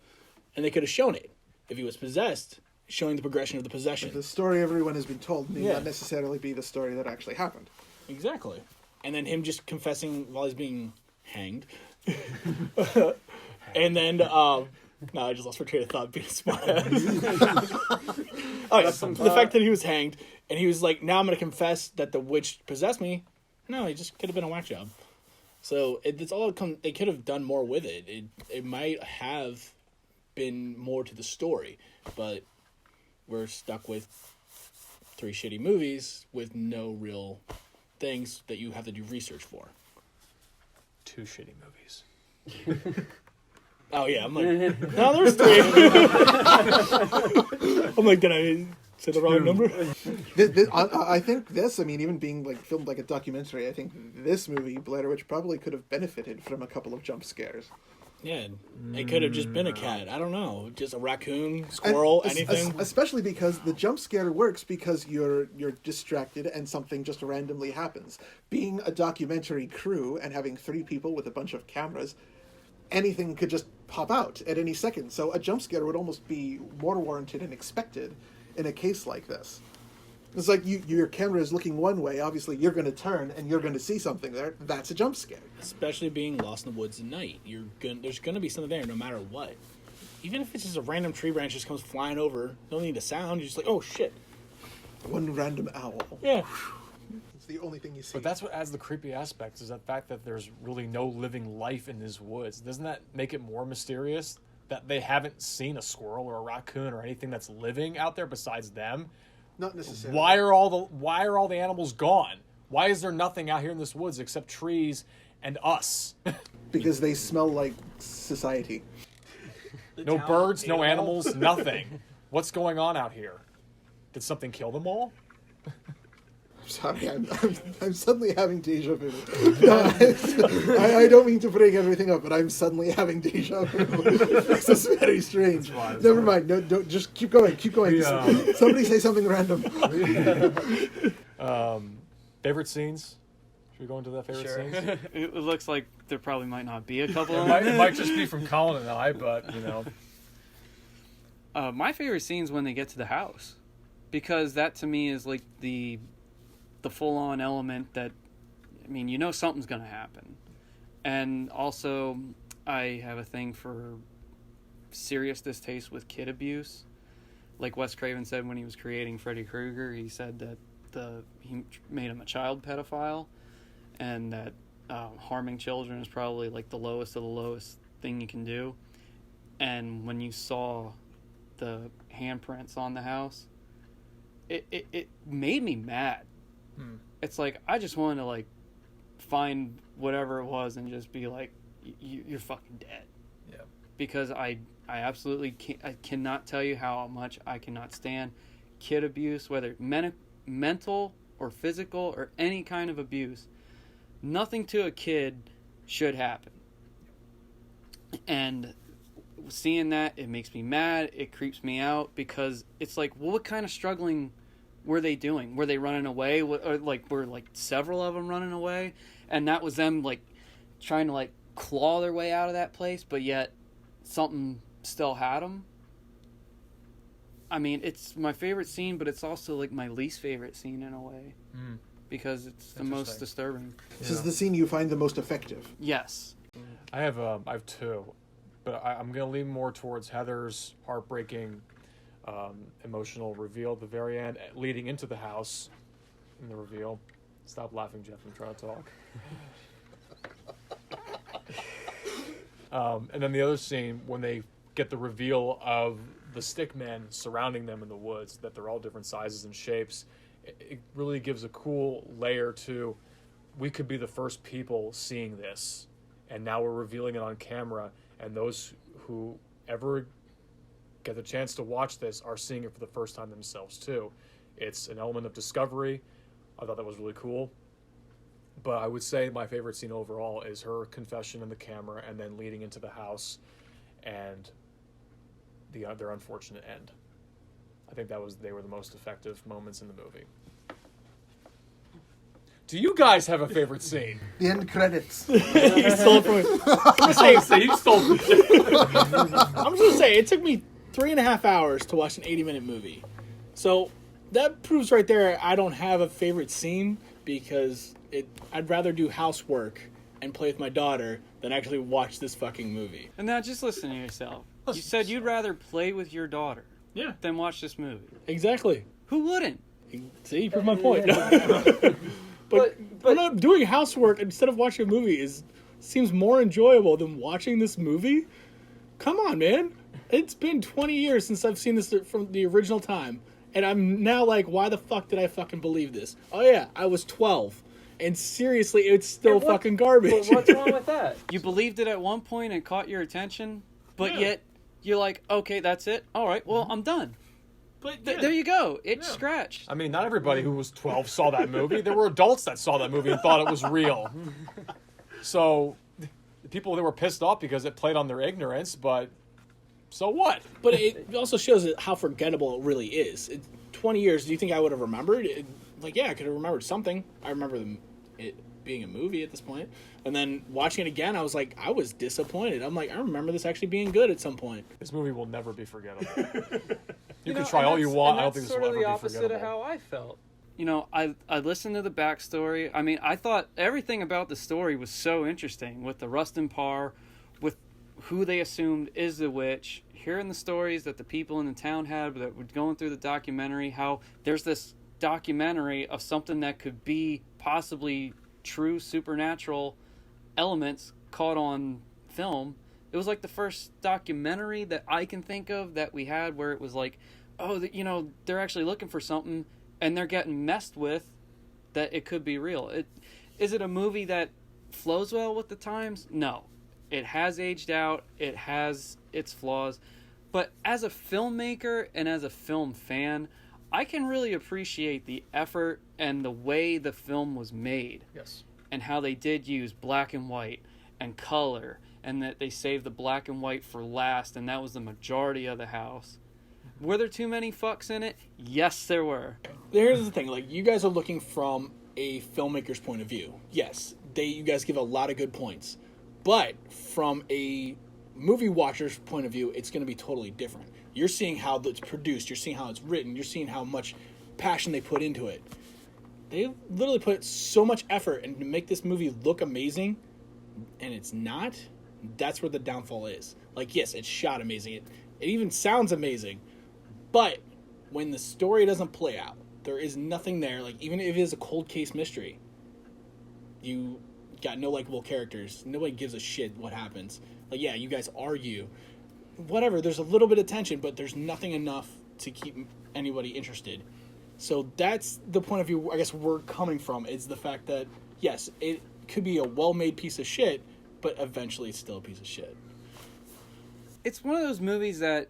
and they could have shown it. If he was possessed, showing the progression of the possession. The story everyone has been told need Yeah. not necessarily be the story that actually happened. Exactly. And then him just confessing while he's being hanged. And then, no, I just lost my train of thought being a smart ass. Oh, yeah, the fact that he was hanged, and he was like, now I'm going to confess that the witch possessed me. No, he just could have been a whack job. So it's all they could have done more with it. It might have been more to the story, but we're stuck with 3 shitty movies with no real things that you have to do research for. 2 shitty movies. Oh yeah, I'm like, no, there's 3. I'm like, did I say the wrong number? I think this, I mean, even being like filmed like a documentary, I think this movie, Blair Witch, probably could have benefited from a couple of jump scares. Yeah, it could have just been a cat. I don't know, just a raccoon, squirrel, anything. Especially because the jump scare works because you're distracted and something just randomly happens. Being a documentary crew and having 3 people with a bunch of cameras, anything could just pop out at any second. So a jump scare would almost be more warranted and expected in a case like this. It's like your camera is looking one way, obviously you're going to turn and you're going to see something there. That's a jump scare. Especially being lost in the woods at night. There's going to be something there no matter what. Even if it's just a random tree branch just comes flying over, you don't need a sound. You're just like, oh shit. One random owl. Yeah. It's the only thing you see. But that's what adds the creepy aspect, is the fact that there's really no living life in these woods. Doesn't that make it more mysterious that they haven't seen a squirrel or a raccoon or anything that's living out there besides them? Not necessarily. Why are all the animals gone? Why is there nothing out here in this woods except trees and us? Because they smell like society. No birds, no animals, nothing. What's going on out here? Did something kill them all? Sorry, I'm suddenly having deja vu. No, I don't mean to bring everything up, but I'm suddenly having deja vu. This is very strange. Never mind. No, don't. Just keep going. Keep going. Somebody say something random. Favorite scenes? Should we go into the favorite scenes? It looks like there probably might not be a couple of It them. might just be from Colin and I, but My favorite scene's when they get to the house, because that to me is like the full-on element that, I mean, you know something's going to happen. And also, I have a thing for serious distaste with kid abuse. Like Wes Craven said when he was creating Freddy Krueger, he said that he made him a child pedophile, and that harming children is probably like the lowest of the lowest thing you can do. And when you saw the handprints on the house, it made me mad. It's like I just wanted to like find whatever it was and just be like, you're fucking dead. Yeah. Because I absolutely I cannot tell you how much I cannot stand kid abuse, whether mental or physical or any kind of abuse. Nothing to a kid should happen. And seeing that, it makes me mad. It creeps me out, because it's like, well, what kind of struggling were they doing? Were they running away? Or like, were like several of them running away? And that was them like trying to like claw their way out of that place, but yet something still had them. I mean, it's my favorite scene, but it's also like my least favorite scene in a way, because it's the most disturbing. This is the scene you find the most effective. Yes. I have two, but I'm going to lean more towards Heather's heartbreaking, emotional reveal at the very end, leading into the house in the reveal. Stop laughing, Jeff. I'm trying to talk. And then the other scene when they get the reveal of the stick men surrounding them in the woods, that they're all different sizes and shapes. It really gives a cool layer to, we could be the first people seeing this, and now we're revealing it on camera, and those who ever get the chance to watch this are seeing it for the first time themselves too. It's an element of discovery. I thought that was really cool. But I would say my favorite scene overall is her confession in the camera, and then leading into the house and their unfortunate end. I think they were the most effective moments in the movie. Do you guys have a favorite scene? The end credits. You stole it from me. I'm just gonna say it took me 3.5 hours to watch an 80-minute movie. So that proves right there I don't have a favorite scene, because I'd rather do housework and play with my daughter than actually watch this fucking movie. And now just listen to yourself. You said you'd rather play with your daughter than watch this movie. Exactly. Who wouldn't? See, you proved my point. But not doing housework instead of watching a movie seems more enjoyable than watching this movie. Come on, man. It's been 20 years since I've seen this from the original time. And I'm now like, why the fuck did I fucking believe this? Oh yeah, I was 12. And seriously, it's still fucking garbage. But what's wrong with that? You believed it at one point and caught your attention, but yet you're like, okay, that's it. All right, well, I'm done. But There you go. It's scratched. I mean, not everybody who was 12 saw that movie. There were adults that saw that movie and thought it was real. So, people that were pissed off because it played on their ignorance, but so what? But it also shows how forgettable it really is. 20 years, do you think I would have remembered? I could have remembered something. I remember it being a movie at this point. And then watching it again, I was like, I was disappointed. I'm like, I remember this actually being good at some point. This movie will never be forgettable. You can try all you want. I don't think this will ever be forgettable. That's sort of the opposite of how I felt. You know, I listened to the backstory. I mean, I thought everything about the story was so interesting, with the Rustin Parr, with who they assumed is the witch, hearing the stories that the people in the town had that were going through the documentary, how there's this documentary of something that could be possibly true supernatural elements caught on film. It was like the first documentary that I can think of that we had where it was like, oh, you know, they're actually looking for something and they're getting messed with, that it could be real. Is it a movie that flows well with the times? No. It has aged out. It has its flaws. But as a filmmaker and as a film fan, I can really appreciate the effort and the way the film was made. Yes. And how they did use black and white and color, and that they saved the black and white for last, and that was the majority of the house. Were there too many fucks in it? Yes, there were. Here's the thing, like, you guys are looking from a filmmaker's point of view. Yes, you guys give a lot of good points. But from a movie watcher's point of view, it's going to be totally different. You're seeing how it's produced, you're seeing how it's written, you're seeing how much passion they put into it. They literally put so much effort into to make this movie look amazing, and it's not. That's where the downfall is. Like, yes, it's shot amazing. It even sounds amazing. But when the story doesn't play out, there is nothing there. Like, even if it is a cold case mystery, you got no likable characters. Nobody gives a shit what happens. Like, yeah, you guys argue. Whatever, there's a little bit of tension, but there's nothing enough to keep anybody interested. So that's the point of view, I guess, we're coming from, is the fact that, yes, it could be a well-made piece of shit, but eventually it's still a piece of shit. It's one of those movies that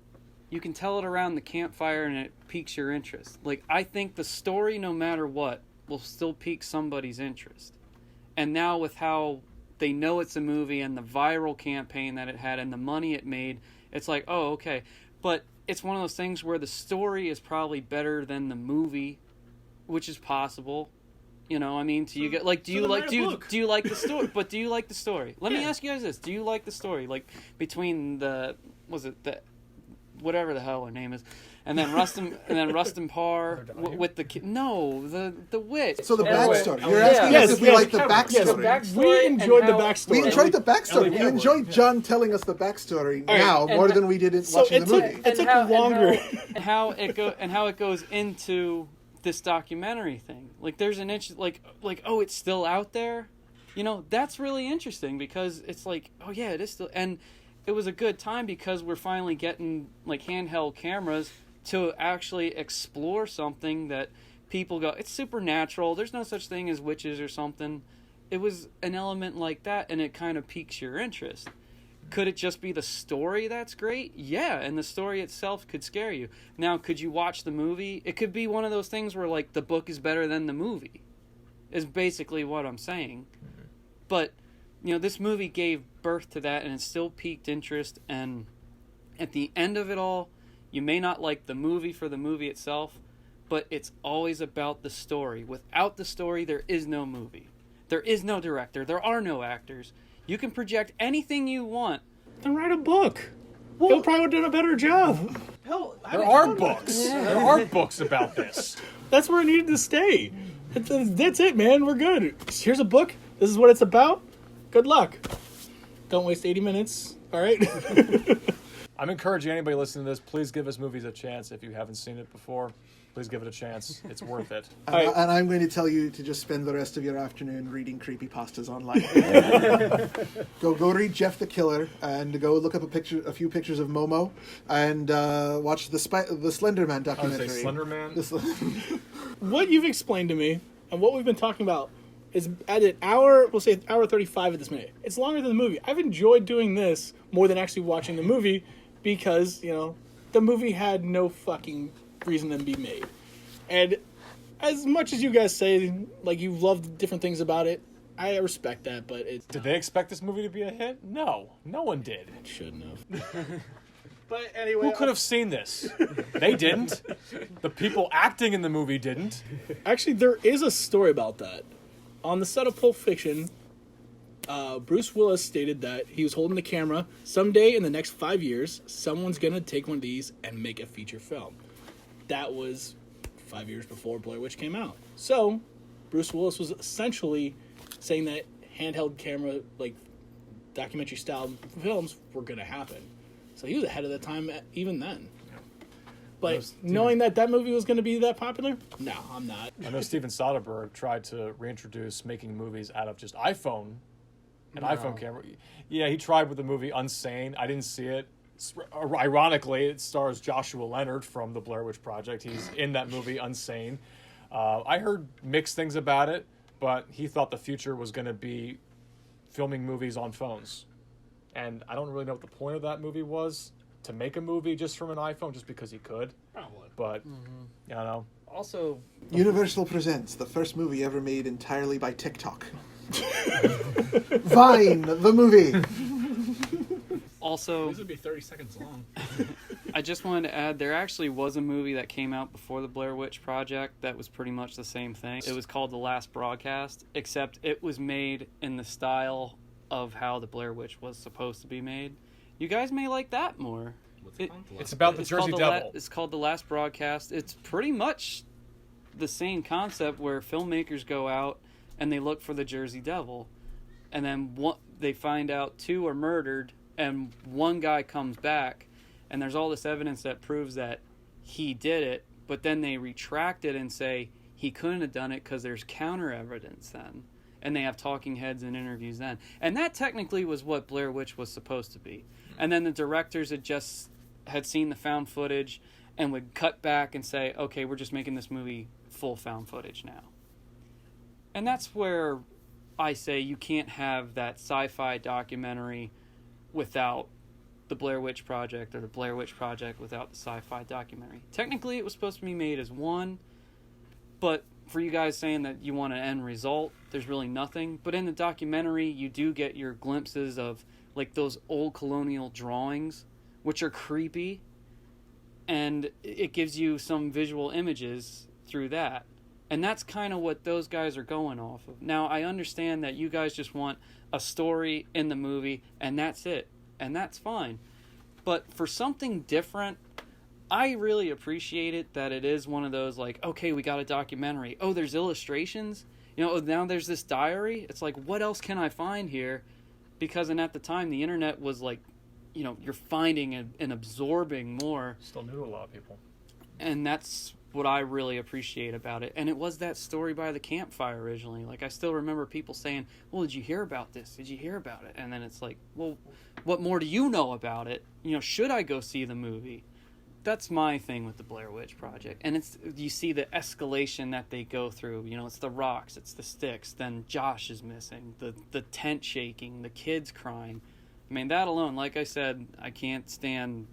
you can tell it around the campfire and it piques your interest. Like, I think the story, no matter what, will still pique somebody's interest. And now with how they know it's a movie and the viral campaign that it had and the money it made, it's like, oh, okay. But it's one of those things where the story is probably better than the movie, which is possible. You know, I mean, do you get like, do you like the story? But do you like the story? Let me ask you guys this: do you like the story? Like, between whatever the hell her name is, and then Rustin Parr with the kid. No, the witch. So the backstory. Elliot. You're asking us if we like the Yes, backstory. we enjoyed the backstory. We enjoyed the backstory. We enjoyed John telling us the backstory now more than we did watching the movie. It took longer. And how it goes into this documentary thing. Like, there's an like oh, it's still out there. You know, that's really interesting because it's like, oh yeah, it is still. And it was a good time because we're finally getting like handheld cameras to actually explore something that people go, it's supernatural, there's no such thing as witches or something. It was an element like that, and it kind of piques your interest. Could it just be the story that's great? Yeah, and the story itself could scare you. Now, could you watch the movie? It could be one of those things where, like, the book is better than the movie, is basically what I'm saying. But, you know, this movie gave birth to that, and it still piqued interest, and at the end of it all, you may not like the movie for the movie itself, but it's always about the story. Without the story, there is no movie. There is no director. There are no actors. You can project anything you want. Then write a book. He'll probably would have done a better job. Hell, There are books. Yeah. There are books about this. That's where it needed to stay. That's it, man. We're good. Here's a book. This is what it's about. Good luck. Don't waste 80 minutes. All right? I'm encouraging anybody listening to this, please give us movies a chance if you haven't seen it before. Please give it a chance. It's worth it. And I'm going to tell you to just spend the rest of your afternoon reading creepypastas online. Go read Jeff the Killer and go look up a few pictures of Momo and watch the Slender Man documentary. Slender Man? What you've explained to me and what we've been talking about is at an hour, we'll say hour 35 at this minute. It's longer than the movie. I've enjoyed doing this more than actually watching the movie because, you know, the movie had no fucking reason to be made. And as much as you guys say, like, you love different things about it, I respect that, but it's... Did they expect this movie to be a hit? No. No one did. Shouldn't have. But anyway... Who could have seen this? They didn't. The people acting in the movie didn't. Actually, there is a story about that. On the set of Pulp Fiction, Bruce Willis stated that he was holding the camera. Someday in the next 5 years, someone's going to take one of these and make a feature film. That was 5 years before Blair Witch came out. So, Bruce Willis was essentially saying that handheld camera, like, documentary-style films were going to happen. So he was ahead of the time even then. But Steven- knowing that movie was going to be that popular, no, I'm not. I know Steven Soderbergh tried to reintroduce making movies out of just iPhone, iPhone camera. Yeah, he tried with the movie Unsane. I didn't see it. Ironically, it stars Joshua Leonard from the Blair Witch Project. He's in that movie Unsane. I heard mixed things about it, but he thought the future was going to be filming movies on phones. And I don't really know what the point of that movie was. To make a movie just from an iPhone, just because he could. Probably. But, I don't know. Also, Universal presents the first movie ever made entirely by TikTok. Vine, the movie. also, This would be 30 seconds long. I just wanted to add, there actually was a movie that came out before the Blair Witch Project that was pretty much the same thing. It was called The Last Broadcast, except it was made in the style of how the Blair Witch was supposed to be made. You guys may like that more. What's it called? It's about the Jersey Devil. It's called The Last Broadcast. It's pretty much the same concept where filmmakers go out and they look for the Jersey Devil. And then they find out 2 are murdered and 1 guy comes back. And there's all this evidence that proves that he did it. But then they retract it and say he couldn't have done it because there's counter evidence then. And they have talking heads and interviews then. And that technically was what Blair Witch was supposed to be. And then the directors had seen the found footage and would cut back and say, okay, we're just making this movie full found footage now. And that's where I say you can't have that sci-fi documentary without the Blair Witch Project, or the Blair Witch Project without the sci-fi documentary. Technically, it was supposed to be made as one, but for you guys saying that you want an end result, there's really nothing. But in the documentary, you do get your glimpses of like those old colonial drawings, which are creepy, and it gives you some visual images through that. And that's kind of what those guys are going off of. Now, I understand that you guys just want a story in the movie, and that's it. And that's fine. But for something different, I really appreciate it that it is one of those, like, okay, we got a documentary. Oh, there's illustrations? You know, now there's this diary. It's like, what else can I find here? Because at the time, the internet was like, you know, you're finding and absorbing more. Still new to a lot of people. And that's what I really appreciate about it. And it was that story by the campfire originally. Like, I still remember people saying, well, did you hear about this? Did you hear about it? And then it's like, well, what more do you know about it? You know, should I go see the movie? That's my thing with the Blair Witch Project. And it's, you see the escalation that they go through. You know, it's the rocks, it's the sticks. Then Josh is missing, the tent shaking, the kids crying. I mean, that alone, like I said, I can't stand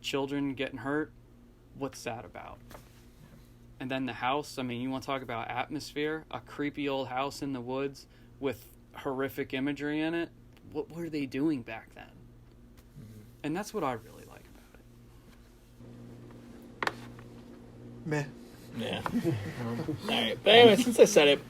children getting hurt. What's that about? And then the house, I mean, you want to talk about atmosphere? A creepy old house in the woods with horrific imagery in it. What were they doing back then? Mm-hmm. And that's what I really like about it. Meh. Yeah. Alright, but anyway, since I said it,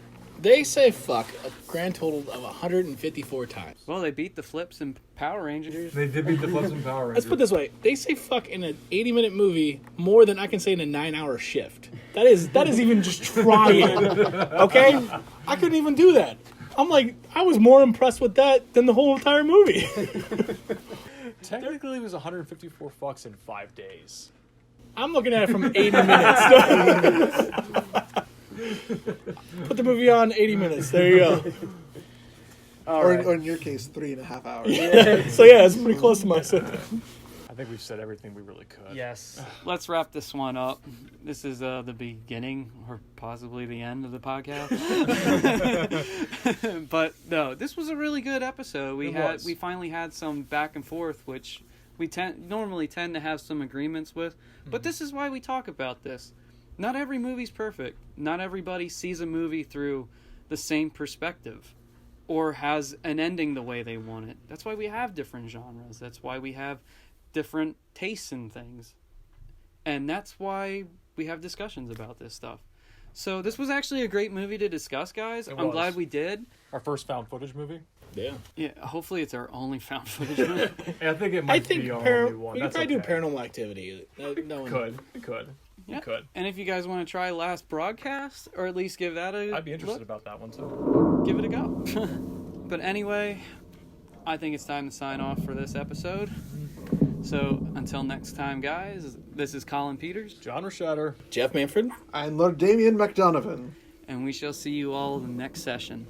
they say fuck a grand total of 154 times. Well, they beat the flips in Power Rangers. They did beat the Flips and Power Rangers. Let's put it this way. They say fuck in an 80-minute movie more than I can say in a 9-hour shift. That is even just trying. Okay? I couldn't even do that. I'm like, I was more impressed with that than the whole entire movie. Technically, it was 154 fucks in 5 days. I'm looking at it from 80 minutes. Put the movie on 80 minutes. There you go. Or in your case, 3.5 hours. Yeah. So yeah, it's pretty close to my set. I think we've said everything we really could. Yes. Let's wrap this one up. This is the beginning or possibly the end of the podcast. But no, this was a really good episode. We finally had some back and forth, which we normally tend to have some agreements with. But this is why we talk about this. Not every movie's perfect. Not everybody sees a movie through the same perspective or has an ending the way they want it. That's why we have different genres. That's why we have different tastes in things. And that's why we have discussions about this stuff. So this was actually a great movie to discuss, guys. I'm glad we did. Our first found footage movie. Yeah. Yeah, hopefully it's our only found footage movie. Yeah, I think it might be our only one. We could probably do Paranormal Activity. Could. Yeah. Could. And if you guys want to try Last Broadcast, or at least give that a I'd be interested look, about that one too. give it a go. But anyway, I think it's time to sign off for this episode. So until next time, guys, this is Colin Peters, John Rashatter. Jeff Manfred. And Lord Damian MacDonovan. and we shall see you all in the next session.